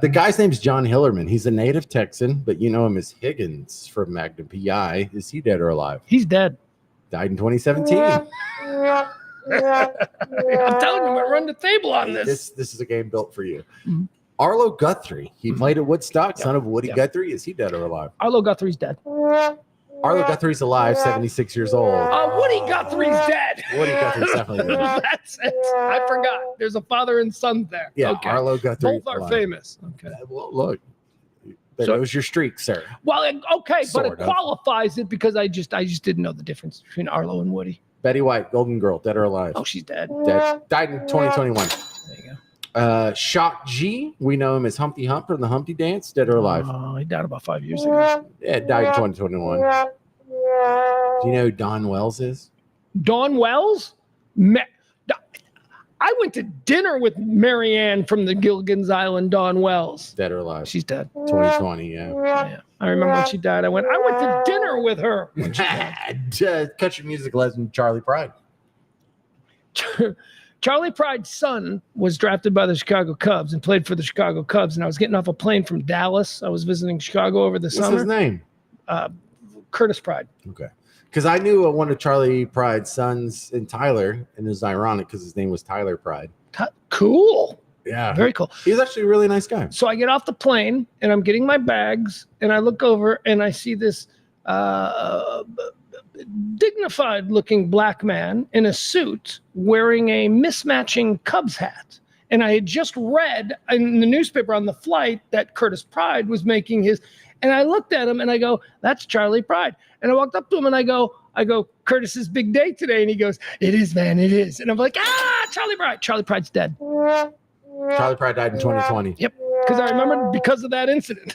The guy's name's John Hillerman. He's a native Texan, but you know him as Higgins from Magnum PI. Is he dead or alive? He's dead. Died in 2017. I'm telling you, I'm going to run the table on this. This is a game built for you. Mm-hmm. Arlo Guthrie. He played at Woodstock, son of Woody Guthrie. Is he dead or alive? Arlo Guthrie's dead. Arlo Guthrie's alive, 76 years old. Woody Guthrie's dead. Woody Guthrie's definitely dead. That's it. I forgot. There's a father and son there. Yeah, okay. Arlo Guthrie. Both are famous. Okay. Well, look, there goes your streak, sir. Well, okay, but it Sort of. qualifies it because I just didn't know the difference between Arlo and Woody. Betty White, Golden Girl, dead or alive? Oh, she's dead. Dead. Died in 2021. There you go. Shock G, we know him as Humpty Hump from the Humpty Dance, dead or alive? Oh, he died about 5 years ago. Yeah, died in 2021. Do you know who Don Wells is? Dawn Wells? I went to dinner with Marianne from the Gilligan's Island, Dawn Wells. Dead or alive? She's dead. 2020, yeah. I remember when she died. I went to dinner with her when she died. Country music legend Charlie Pride. Charlie Pride's son was drafted by the Chicago Cubs and played for the Chicago Cubs. And I was getting off a plane from Dallas. I was visiting Chicago over the summer. What's his name? Curtis Pride. Okay. Because I knew one of Charlie Pride's sons in Tyler, and it was ironic because his name was Tyler Pride. Cool. Yeah. Very cool. He's actually a really nice guy. So I get off the plane and I'm getting my bags and I look over and I see this dignified looking black man in a suit wearing a mismatching Cubs hat. And I had just read in the newspaper on the flight that Curtis Pride was making his, and I looked at him and I go, that's Charlie Pride. And I walked up to him and I go, Curtis's big day today. And he goes, it is, man, it is. And I'm like, Charlie Pride. Charlie Pride's dead. Charlie Pride died in 2020. Yep. Because I remember because of that incident.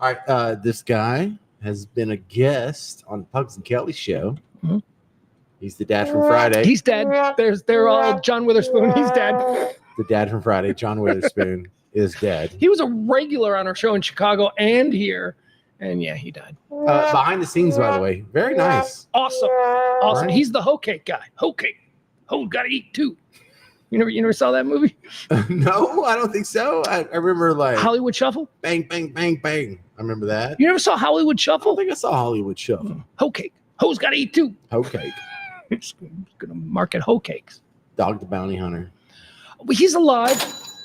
All right. This guy has been a guest on Pugs and Kelly's show. Mm-hmm. He's the dad from Friday. He's dead. They're all John Witherspoon. He's dead. The dad from Friday, John Witherspoon, is dead. He was a regular on our show in Chicago and here. And yeah, he died. Behind the scenes, by the way. Very nice. Awesome. Right. He's the hoe cake guy. Hoe cake. Hoe gotta eat too. You never saw that movie? No, I don't think so. I remember like Hollywood Shuffle? Bang, bang, bang, bang. I remember that. You never saw Hollywood I Shuffle? don't think I saw Hollywood Shuffle. Hoe cake. Hoes gotta eat too. Hoe cake. He's gonna market hoe cakes. Dog the Bounty Hunter. Well, he's alive.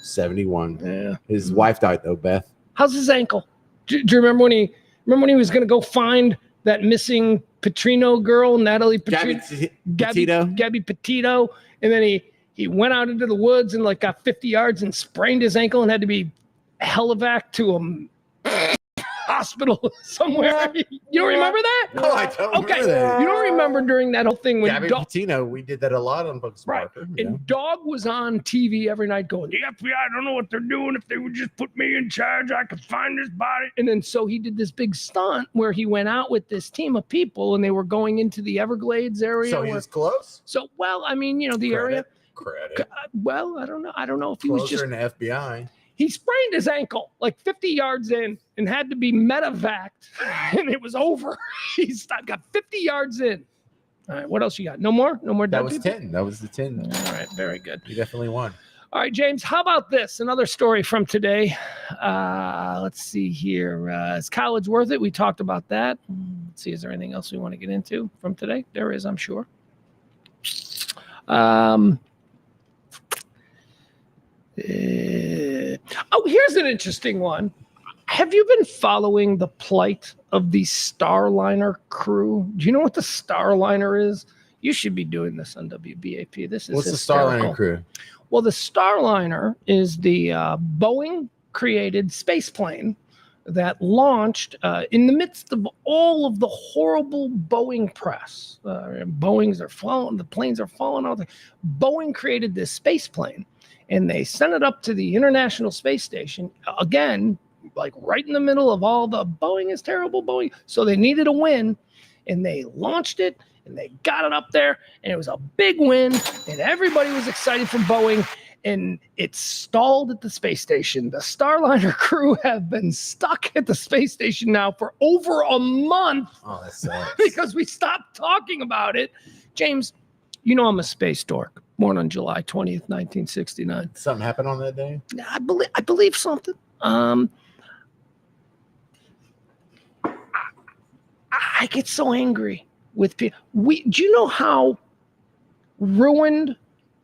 71. Yeah. His wife died though, Beth. How's his ankle? Do you remember when he was gonna go find that missing Petrino girl, Natalie Gabby Petito, and then he went out into the woods and like got 50 yards and sprained his ankle and had to be helivac to a hospital somewhere. You don't remember that? No, I don't remember that. You don't remember during that whole thing when Gabby Petito, we did that a lot on Bugs Barker. Right. And Dog was on TV every night going, the FBI, I don't know what they're doing. If they would just put me in charge, I could find this body. And then so he did this big stunt where he went out with this team of people and they were going into the Everglades area. So he was close? So, well, I mean, the area. Credit. Well, I don't know. I don't know if he Closer was just in the FBI. He sprained his ankle like 50 yards in and had to be medevaced, and it was over. Got 50 yards in. All right, what else you got? No more? No more dead That was people? 10. That was the 10. All right, very good. You definitely won. All right, James, how about this? Another story from today. Let's see here. Is college worth it? We talked about that. Let's see, is there anything else we want to get into from today? There is, I'm sure. Here's an interesting one. Have you been following the plight of the Starliner crew? Do you know what the Starliner is? You should be doing this on WBAP. This is What's hysterical. the Starliner crew? Well, the Starliner is the Boeing-created space plane that launched in the midst of all of the horrible Boeing press. Boeings are falling, the planes are falling out. Boeing created this space plane, and they sent it up to the International Space Station, again, like right in the middle of all the Boeing is terrible, Boeing. So they needed a win, and they launched it, and they got it up there, and it was a big win, and everybody was excited from Boeing, and it stalled at the space station. The Starliner crew have been stuck at the space station now for over a month. Oh, that sucks. Because we stopped talking about it. James, you know I'm a space dork. Born on July 20th, 1969. Something happened on that day? I believe something. I get so angry with people. Do you know how ruined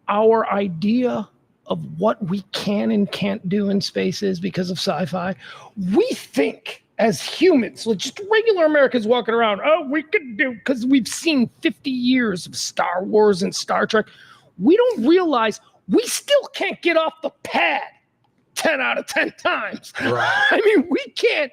our idea of what we can and can't do in space is because of sci-fi? We think as humans, like just regular Americans walking around, we could do, because we've seen 50 years of Star Wars and Star Trek. We don't realize we still can't get off the pad 10 out of 10 times. Right. I mean, we can't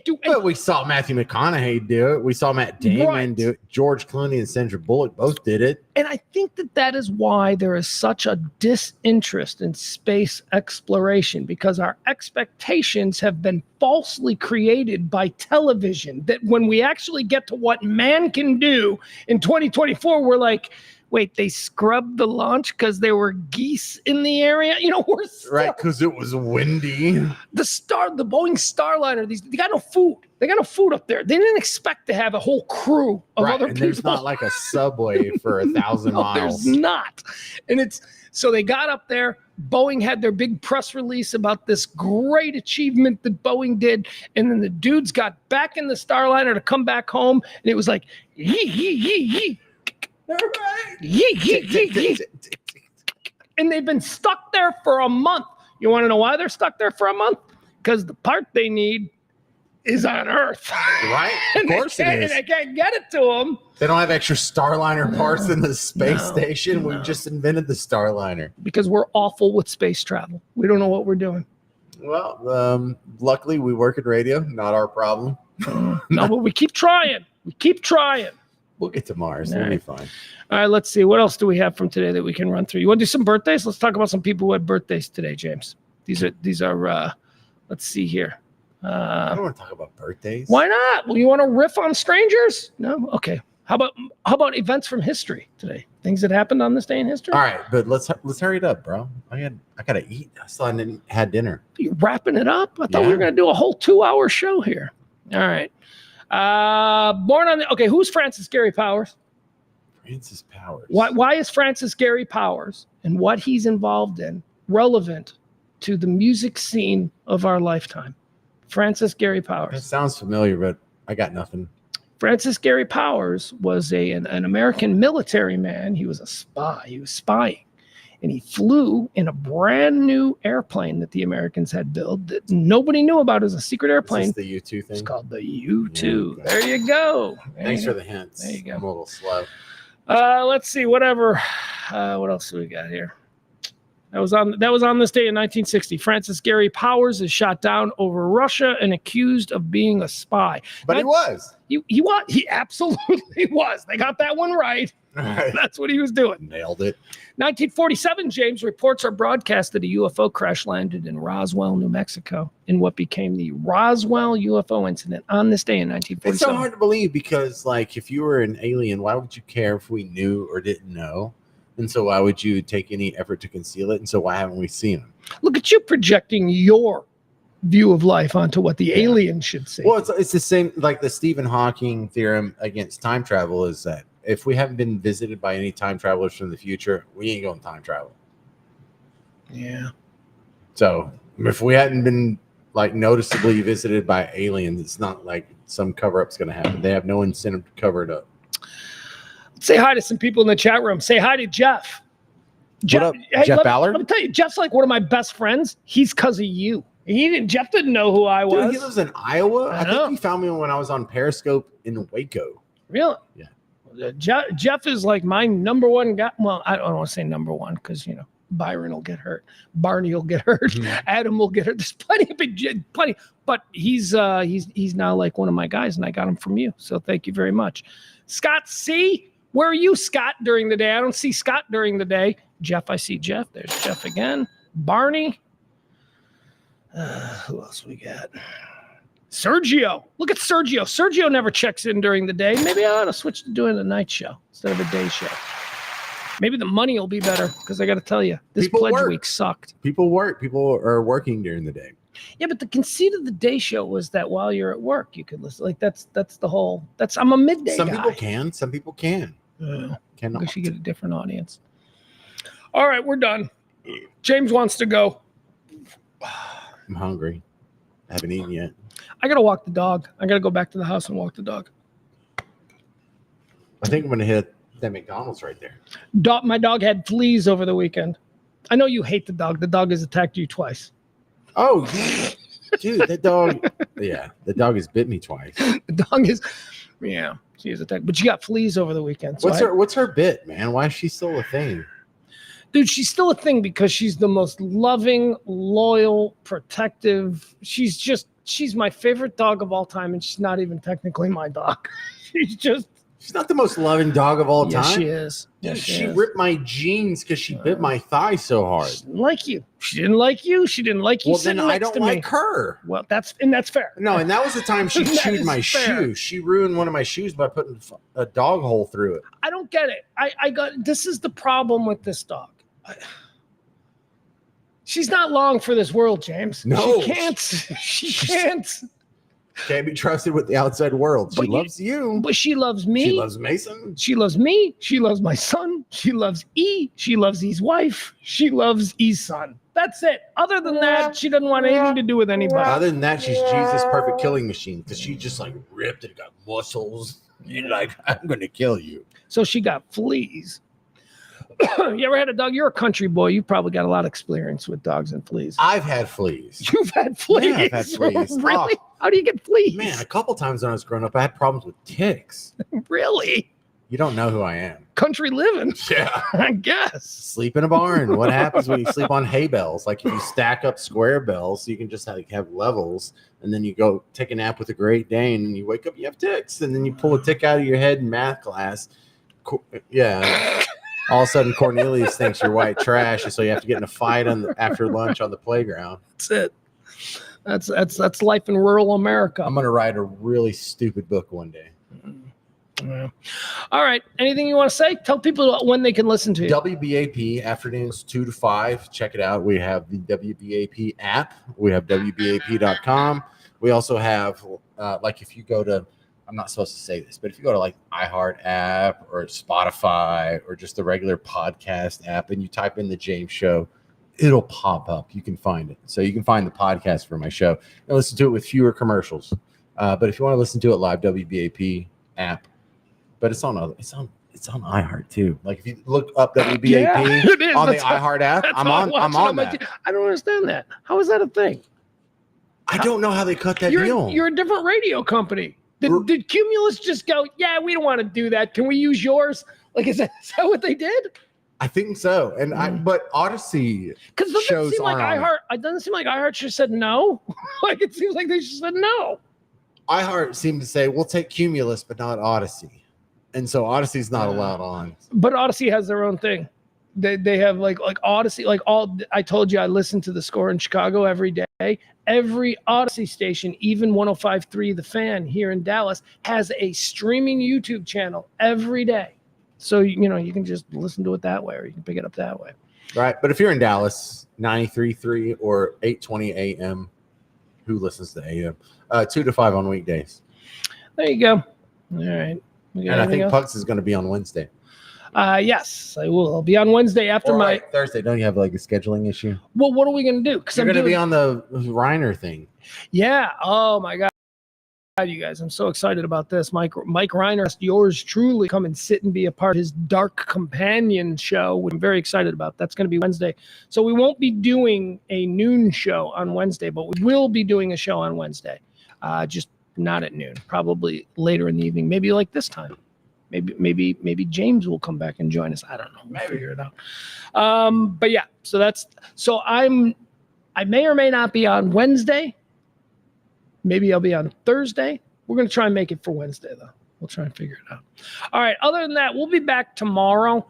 do anything. But we saw Matthew McConaughey do it. We saw Matt Damon do it. George Clooney and Sandra Bullock both did it. And I think that is why there is such a disinterest in space exploration, because our expectations have been falsely created by television, that when we actually get to what man can do in 2024, we're like, wait, they scrubbed the launch because there were geese in the area? We're right, because it was windy. The Boeing Starliner, they got no food. They got no food up there. They didn't expect to have a whole crew of other people. There's not like a subway for 1,000 miles. There's not. And so they got up there. Boeing had their big press release about this great achievement that Boeing did. And then the dudes got back in the Starliner to come back home. And it was like, yee, yee, yee, yee. Right. Yee, yee, yee, yee. And they've been stuck there for a month. You want to know why they're stuck there for a month? Because the part they need is on Earth. Right? Of And course it is. And they can't get it to them. They don't have extra Starliner parts in the space station. no. We've just invented the Starliner. Because we're awful with space travel. We don't know what we're doing. Well, luckily we work at radio. Not our problem. No, but we keep trying. We'll get to Mars. All It'll be right. fine. All right, let's see. What else do we have from today that we can run through? You want to do some birthdays? Let's talk about some people who had birthdays today, James. These are let's see here. I don't want to talk about birthdays. Why not? Well, you want to riff on strangers? No? Okay. How about events from history today? Things that happened on this day in history? All right, but let's hurry it up, bro. I gotta eat. I still hadn't had dinner. You're wrapping it up? I thought we were going to do a whole 2-hour show here. All right. Who's Francis Gary Powers? Francis Powers. Why is Francis Gary Powers and what he's involved in relevant to the music scene of our lifetime? Francis Gary Powers. That sounds familiar, but I got nothing. Francis Gary Powers was an American military man. He was a spy. He was spying. And he flew in a brand new airplane that the Americans had built that nobody knew about as a secret airplane. Is this the U-2 thing? It's called the U-2. Okay. There you go. Thanks for the hints. There you go. I'm a little slow. Let's see. Whatever. What else do we got here? That was on this day in 1960. Francis Gary Powers is shot down over Russia and accused of being a spy. But he was. He was. He absolutely was. They got that one right. All right. That's what he was doing. Nailed it. 1947, James, reports are broadcast that a UFO crash landed in Roswell, New Mexico, in what became the Roswell UFO incident on this day in 1947. It's so hard to believe because, like, if you were an alien, why would you care if we knew or didn't know? And so why would you take any effort to conceal it? And so why haven't we seen them? Look at you projecting your view of life onto what the alien should see. Well, it's the same, like the Stephen Hawking theorem against time travel is that if we haven't been visited by any time travelers from the future, we ain't going time travel. Yeah. So if we hadn't been like noticeably visited by aliens, it's not like some cover up's going to happen. They have no incentive to cover it up. Say hi to some people in the chat room. Say hi to Jeff. What up, Jeff Ballard? Let me tell you, Jeff's like one of my best friends. He's because of you. Jeff didn't know who I was. Dude, he lives in Iowa. I know. think he found me when I was on Periscope in Waco. Really? Yeah. Jeff is like my number one guy. Well, I don't want to say number one because, you know, Byron will get hurt. Barney will get hurt. Mm-hmm. Adam will get hurt. There's plenty. But he's now like one of my guys, and I got him from you. So thank you very much. Scott C., where are you, Scott, during the day? I don't see Scott during the day. Jeff, I see Jeff. There's Jeff again. Barney. Who else we got? Sergio. Look at Sergio. Sergio never checks in during the day. Maybe I ought to switch to doing a night show instead of a day show. Maybe the money will be better because I got to tell you, this People pledge work. week sucked. People work. People are working during the day. Yeah, but the conceit of the day show was that while you're at work, you could listen. Like that's the whole. I'm a midday Some guy. people can. Some people can. I Cannot. guess you get a different audience. All right, we're done. James wants to go. I'm hungry. I haven't eaten yet. I got to walk the dog. I got to go back to the house and walk the dog. I think I'm going to hit that McDonald's right there. My dog had fleas over the weekend. I know you hate the dog. The dog has attacked you twice. Oh, yeah. Dude, that dog. Yeah, the dog has bit me twice. The dog is, yeah, she is attacked. But she got fleas over the weekend. So What's her bit, man? Why is she still a thing? Dude, she's still a thing because she's the most loving, loyal, protective. She's my favorite dog of all time, and she's not even technically my dog. She's not the most loving dog of all time. Yes, she is. Dude, Yes, she is. ripped my jeans because she bit my thigh so hard. She didn't like you. She didn't like you. She didn't like you. Well, then sitting I next don't to me. like her. Well, that's fair. No, and that was the time she That chewed is my fair. shoe. She ruined one of my shoes by putting a dog hole through it. I don't get it. I got this is the problem with this dog. She's not long for this world, James. No. She can't. She can't. Can't be trusted with the outside world. She loves you. But she loves me. She loves Mason. She loves me. She loves my son. She loves E. She loves E's wife. She loves E's son. That's it. Other than that, she doesn't want anything to do with anybody. Other than that, she's Jesus' perfect killing machine because she just like ripped it, got muscles. You're like, I'm going to kill you. So she got fleas. You ever had a dog? You're a country boy. You've probably got a lot of experience with dogs and fleas. I've had fleas. You've had fleas. Yeah, I've had fleas. Really? How do you get fleas? Man, a couple times when I was growing up, I had problems with ticks. Really? You don't know who I am. Country living. Yeah. I guess. Sleep in a barn. What happens when you sleep on hay bales? Like if you stack up square bales, you can just have levels, and then you go take a nap with a Great Dane, and you wake up, you have ticks, and then you pull a tick out of your head in math class. Yeah. All of a sudden, Cornelius thinks you're white trash, and so you have to get in a fight after lunch on the playground. That's it. That's life in rural America. I'm gonna write a really stupid book one day. Yeah. All right. Anything you want to say? Tell people when they can listen to you. WBAP afternoons 2 to 5. Check it out. We have the WBAP app. We have WBAP.com. We also have like if you go to, I'm not supposed to say this, but if you go to like iHeart app or Spotify or just the regular podcast app and you type in the James Show, it'll pop up. You can find it. So you can find the podcast for my show and listen to it with fewer commercials. But if you want to listen to it live, WBAP app. But it's on iHeart too. Like if you look up WBAP on the iHeart app, I'm on that. I don't understand that. How is that a thing? I don't know how they cut that deal. You're a different radio company. Did Cumulus just go, yeah, we don't want to do that. Can we use yours? Like, is that what they did? I think so. And but Odyssey shows like iHeart. It doesn't seem like iHeart just said no. Like it seems like they just said no. iHeart seemed to say we'll take Cumulus, but not Odyssey. And so Odyssey's not allowed on. But Odyssey has their own thing. They have like Odyssey, like all. I told you I listen to the Score in Chicago every day. Every Odyssey station, even 105.3 The Fan here in Dallas, has a streaming YouTube channel every day. So you can just listen to it that way, or you can pick it up that way. Right. But if you're in Dallas, 93.3 or 8:20 a.m. Who listens to AM? 2 to 5 on weekdays. There you go. All right. And I think Pugs is going to be on Wednesday. Yes, I will. I'll be on Wednesday after Thursday. Don't you have like a scheduling issue? Well, what are we going to do? Because I'm going to be on the Reiner thing. Yeah. Oh my God, you guys! I'm so excited about this. Mike Reiner, yours truly, come and sit and be a part of his Dark Companion show, which I'm very excited about. That's going to be Wednesday. So we won't be doing a noon show on Wednesday, but we will be doing a show on Wednesday. Just not at noon, probably later in the evening, maybe like this time. Maybe James will come back and join us. I don't know. We'll figure it out. But yeah, so I may or may not be on Wednesday. Maybe I'll be on Thursday. We're going to try and make it for Wednesday though. We'll try and figure it out. All right. Other than that, we'll be back tomorrow.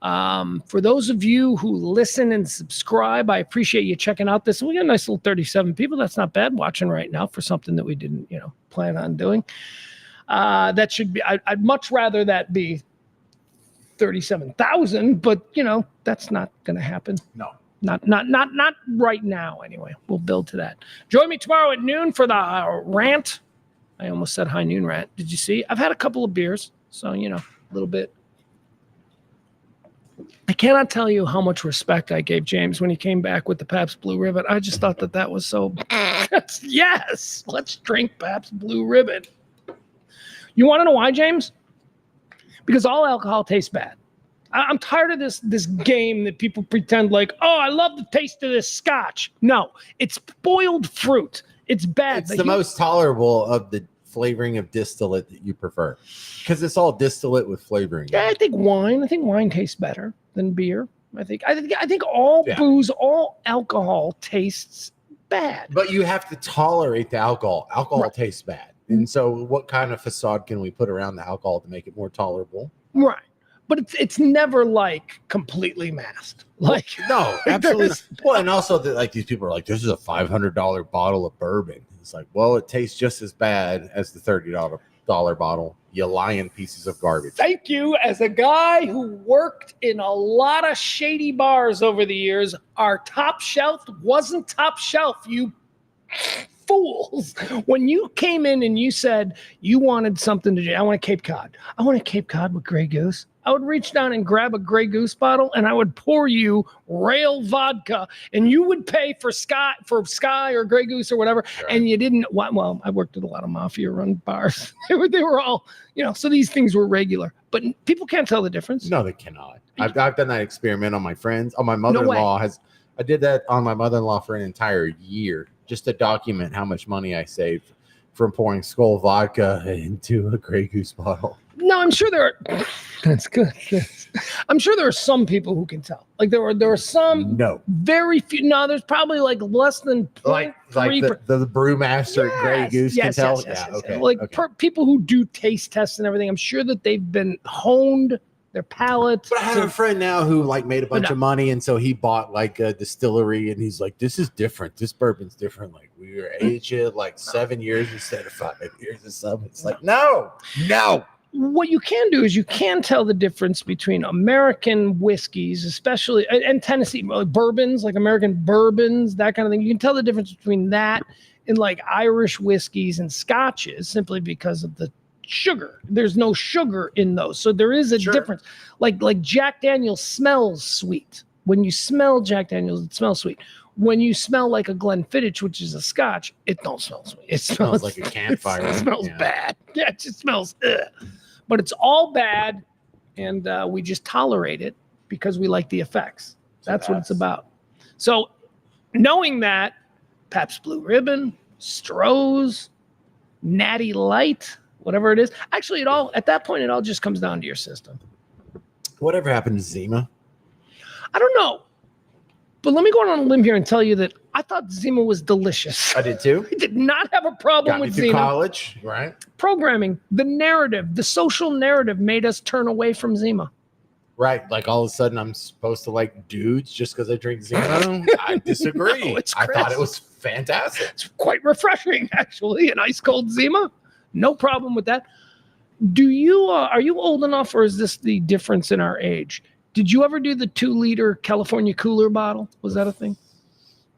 For those of you who listen and subscribe, I appreciate you checking out this. We got a nice little 37 people. That's not bad watching right now for something that we didn't, plan on doing. That should be, I'd much rather that be 37,000, but that's not going to happen. No, not right now. Anyway, we'll build to that. Join me tomorrow at noon for the rant. I almost said high noon rant. Did you see? I've had a couple of beers, so, a little bit. I cannot tell you how much respect I gave James when he came back with the Pabst Blue Ribbon. I just thought that was so, yes, let's drink Pabst Blue Ribbon. You want to know why, James? Because all alcohol tastes bad. I'm tired of this game that people pretend like, oh, I love the taste of this scotch. No, it's boiled fruit. It's bad. It's the most tolerable of the flavoring of distillate that you prefer, because it's all distillate with flavoring. Yeah, I think wine tastes better than beer. I think all booze, all alcohol tastes bad. But you have to tolerate the alcohol. Alcohol tastes bad. And so what kind of facade can we put around the alcohol to make it more tolerable? Right. But it's never like completely masked. Like no, absolutely. Well, and also these people are like, this is a $500 bottle of bourbon. It's like, well, it tastes just as bad as the $30 bottle. You lying pieces of garbage. Thank you. As a guy who worked in a lot of shady bars over the years, our top shelf wasn't top shelf. You fools. When you came in and you said you wanted something to drink, I want a Cape Cod. I want a Cape Cod with Grey Goose. I would reach down and grab a Grey Goose bottle and I would pour you rail vodka and you would pay for Sky or Grey Goose or whatever. Right. And you didn't. Well, I worked at a lot of mafia run bars. They were all, so these things were regular, but people can't tell the difference. No, they cannot. I've done that experiment on my friends. On my mother-in-law I did that on my mother-in-law for an entire year, just to document how much money I saved. from pouring Skull vodka into a Grey Goose bottle. No, I'm sure there are. That's good. I'm sure there are some people who can tell. Like there are some. No. Very few. No, there's probably like less than Like the brewmaster at Grey Goose can tell. Yes. Okay. Like okay. People who do taste tests and everything, I'm sure that they've been honed their palate. But I have a friend now who like made a bunch of money, and so he bought like a distillery, and he's like, "This is different. This bourbon's different. Like we were aged it like 7 years instead of 5 years or something." It's like, no. What you can do is you can tell the difference between American whiskeys, especially and Tennessee bourbons, like American bourbons, that kind of thing. You can tell the difference between that and like Irish whiskeys and scotches simply because of the sugar. There's no sugar in those, so there is a difference. Like Jack Daniel's smells sweet. When you smell Jack Daniel's, it smells sweet. When you smell like a Glenfiddich, which is a Scotch, it don't smell sweet. It smells like a campfire. It smells bad. Yeah, it just smells. But it's all bad, and we just tolerate it because we like the effects. That's what it's about. So, knowing that, Pabst Blue Ribbon, Stroh's, Natty Light, whatever it is. Actually, at that point, it all just comes down to your system. Whatever happened to Zima? I don't know. But let me go on a limb here and tell you that I thought Zima was delicious. I did too. I did not have a problem with Zima. College, right? Programming, the narrative, the social narrative made us turn away from Zima. Right. Like all of a sudden I'm supposed to like dudes just because I drink Zima. I disagree. No, I thought it was fantastic. It's quite refreshing, actually. An ice cold Zima. No problem with that. Do you are you old enough, or is this the difference in our age? Did you ever do the 2-liter California Cooler bottle? Was that a thing?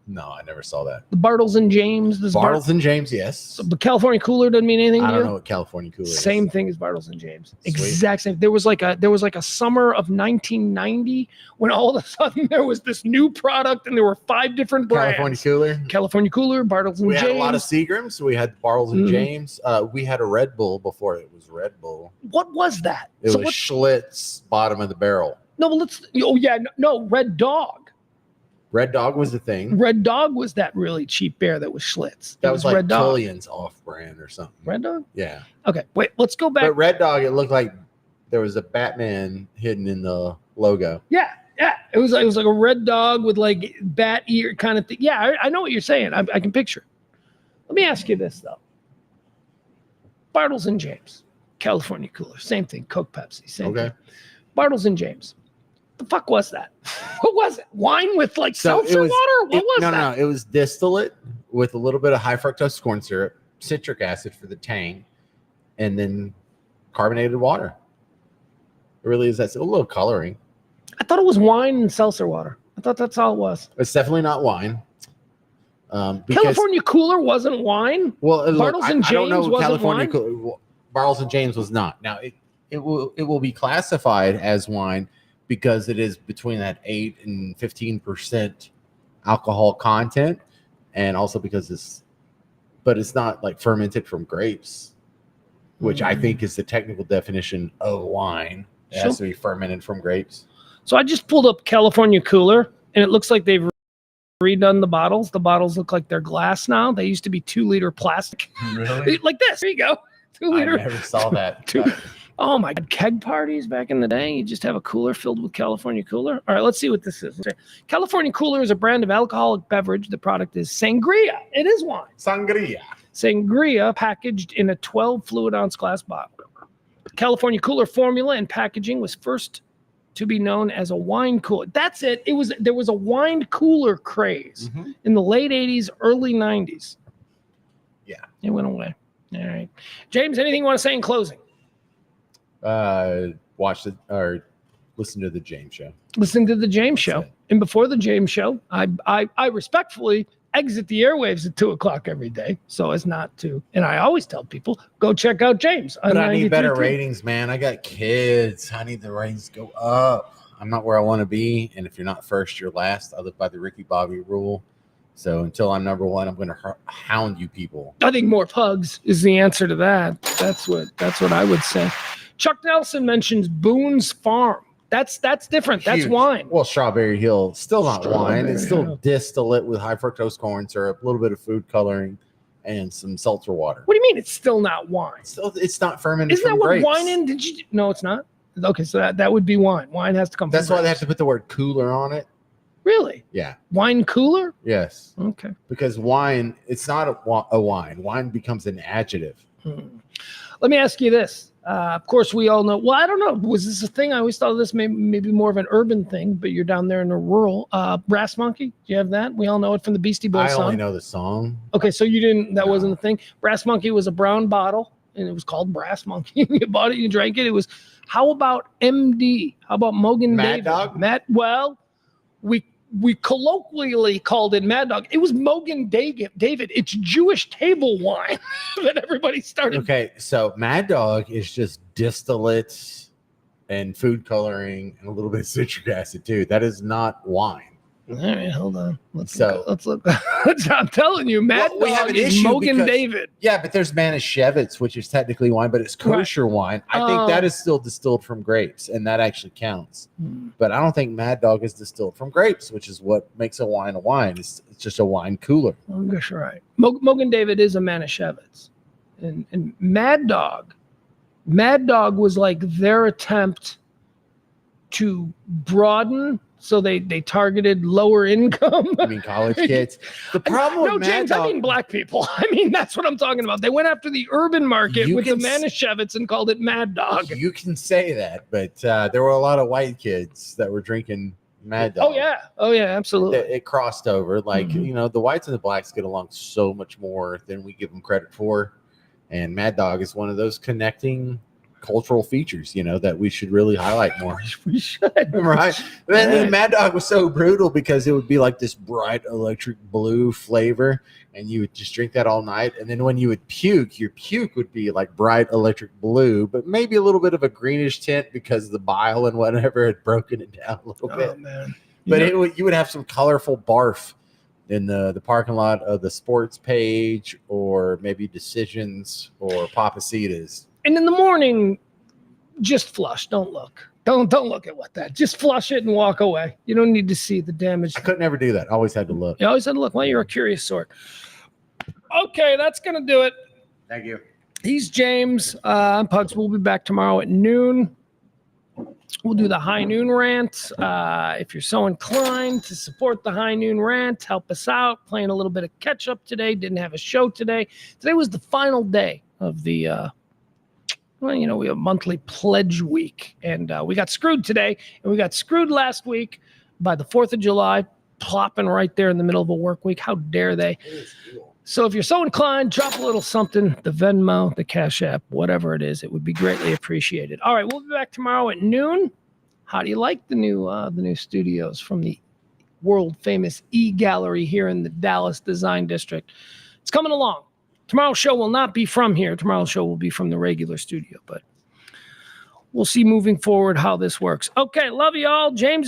No, I never saw that. The Bartles and James. Bartles and James, yes. So the California Cooler doesn't mean anything to you? I don't know what California Cooler is. Same thing as Bartles and James. Sweet. Exact same. There was like a summer of 1990 when all of a sudden there was this new product and there were 5 different brands. California Cooler, Bartles and James. We had a lot of Seagrams. We had Bartles and James. We had a Red Bull before it was Red Bull. What was that? It was Schlitz, bottom of the barrel. No, Red Dog. Red Dog was the thing. Red Dog was that really cheap beer that was Schlitz. That was like Red Dog. Killian's off-brand or something. Red Dog? Yeah. Okay, wait, let's go back. But Red Dog, it looked like there was a Batman hidden in the logo. Yeah. It was like a red dog with like bat ear kind of thing. Yeah, I know what you're saying. I can picture. Let me ask you this though. Bartles and James, California Cooler, same thing. Coke, Pepsi, same thing. Bartles and James. The fuck was that? What was it? Wine with like seltzer water? What was that? No. It was distillate with a little bit of high fructose corn syrup, citric acid for the tang, and then carbonated water. It really is that. A little coloring. I thought it was wine and seltzer water. I thought that's all it was. It's definitely not wine. California Cooler wasn't wine. Well, Bartles and James wasn't California wine. Bartles and James was not. Now it will be classified as wine because it is between that 8 and 15% alcohol content, and also because it's not like fermented from grapes, which I think is the technical definition of wine. It has to be fermented from grapes. So I just pulled up California Cooler, and it looks like they've redone the bottles. The bottles look like they're glass now. They used to be 2-liter plastic. Really? Like this. There you go. 2-liter. I never saw that. Oh my God. Keg parties back in the day. You just have a cooler filled with California Cooler. All right, let's see what this is. California Cooler is a brand of alcoholic beverage. The product is sangria. It is wine. Sangria packaged in a 12 fluid ounce glass bottle. California Cooler formula and packaging was first to be known as a wine cooler. That's it. There was a wine cooler craze in the late 80s, early 90s. Yeah. It went away. All right. James, anything you want to say in closing? Watch it or listen to the James Show. Listen to the James Show. And before the James Show, I respectfully exit the airwaves at 2:00 every day, so as not to. And I always tell people, go check out James. But I need better ratings, man. I got kids. I need the ratings to go up. I'm not where I want to be. And if you're not first, you're last. I live by the Ricky Bobby rule. So until I'm number one, I'm going to hound you people. I think more Pugs is the answer to that. That's what I would say. Chuck Nelson mentions Boone's Farm. That's different. That's Huge. wine. Well, Strawberry Hill, still not wine. It's still distillate with high fructose corn syrup, a little bit of food coloring, and some seltzer water. What do you mean it's still not wine? So it's not fermented. Isn't that from what grapes. wine in? Did you? No, it's not. Okay, so that would be wine. Wine has to come. That's from why they have grapes. to put the word cooler on it. Really? Yeah. Wine cooler? Yes. Okay. Because wine, it's not a wine. Wine becomes an adjective. Let me ask you this. Of course, we all know. Well, I don't know. Was this a thing? I always thought this maybe more of an urban thing, but you're down there in a rural. Brass Monkey, do you have that? We all know it from the Beastie Boys I song. only know the song. Okay, so you didn't. That No. wasn't a thing. Brass Monkey was a brown bottle, and it was called Brass Monkey. You bought it, you drank it. It was. How about MD? How about Mogan Mad David? Dog? Well, we colloquially called it Mad Dog. It was Mogan David. It's Jewish table wine that everybody started. Okay, so Mad Dog is just distillates and food coloring and a little bit of citric acid too. That is not wine. All right, hold on. Let's look. I'm telling you, Mad Well, we have Dog an is issue Mogan because- David. Yeah, but there's Manischewitz, which is technically wine, but it's kosher wine. I think that is still distilled from grapes, and that actually counts. But I don't think Mad Dog is distilled from grapes, which is what makes a wine a wine. It's just a wine cooler. I guess you're right. Mogan David is a Manischewitz. And Mad Dog was like their attempt to broaden. So they targeted lower income. I mean, college kids. The problem No, with Mad James, Dog, I mean black people. I mean, that's what I'm talking about. They went after the urban market with the Manischewitz and called it Mad Dog. you can say that, but there were a lot of white kids that were drinking Mad Dog. Oh yeah, absolutely. It crossed over. Like, you know, the whites and the blacks get along so much more than we give them credit for. And Mad Dog is one of those connecting cultural features, you know, that we should really highlight more. We should. Right. And then Mad Dog was so brutal because it would be like this bright electric blue flavor, and you would just drink that all night. And then when you would puke, your puke would be like bright electric blue, but maybe a little bit of a greenish tint because the bile and whatever had broken it down a little bit. Man. But you would have some colorful barf in the parking lot of the sports page, or maybe Decisions or Papacitas. And in the morning, just flush. Don't look. Don't look at what that. Just flush it and walk away. You don't need to see the damage. I could never do that. I always had to look. You always had to look. Well, you're a curious sort. Okay, that's gonna do it. Thank you. He's James. I'm Pugs. We'll be back tomorrow at noon. We'll do the high noon rant. If you're so inclined to support the high noon rant, help us out. Playing a little bit of catch up today. Didn't have a show today. Today was the final day of the well, you know, we have monthly pledge week, and we got screwed today, and we got screwed last week by the 4th of July, plopping right there in the middle of a work week. How dare they? So if you're so inclined, drop a little something, the Venmo, the Cash App, whatever it is, it would be greatly appreciated. All right, we'll be back tomorrow at noon. How do you like the new studios from the world famous E-Gallery here in the Dallas Design District? It's coming along. Tomorrow's show will not be from here. Tomorrow's show will be from the regular studio, but we'll see moving forward how this works. Okay, love you all. James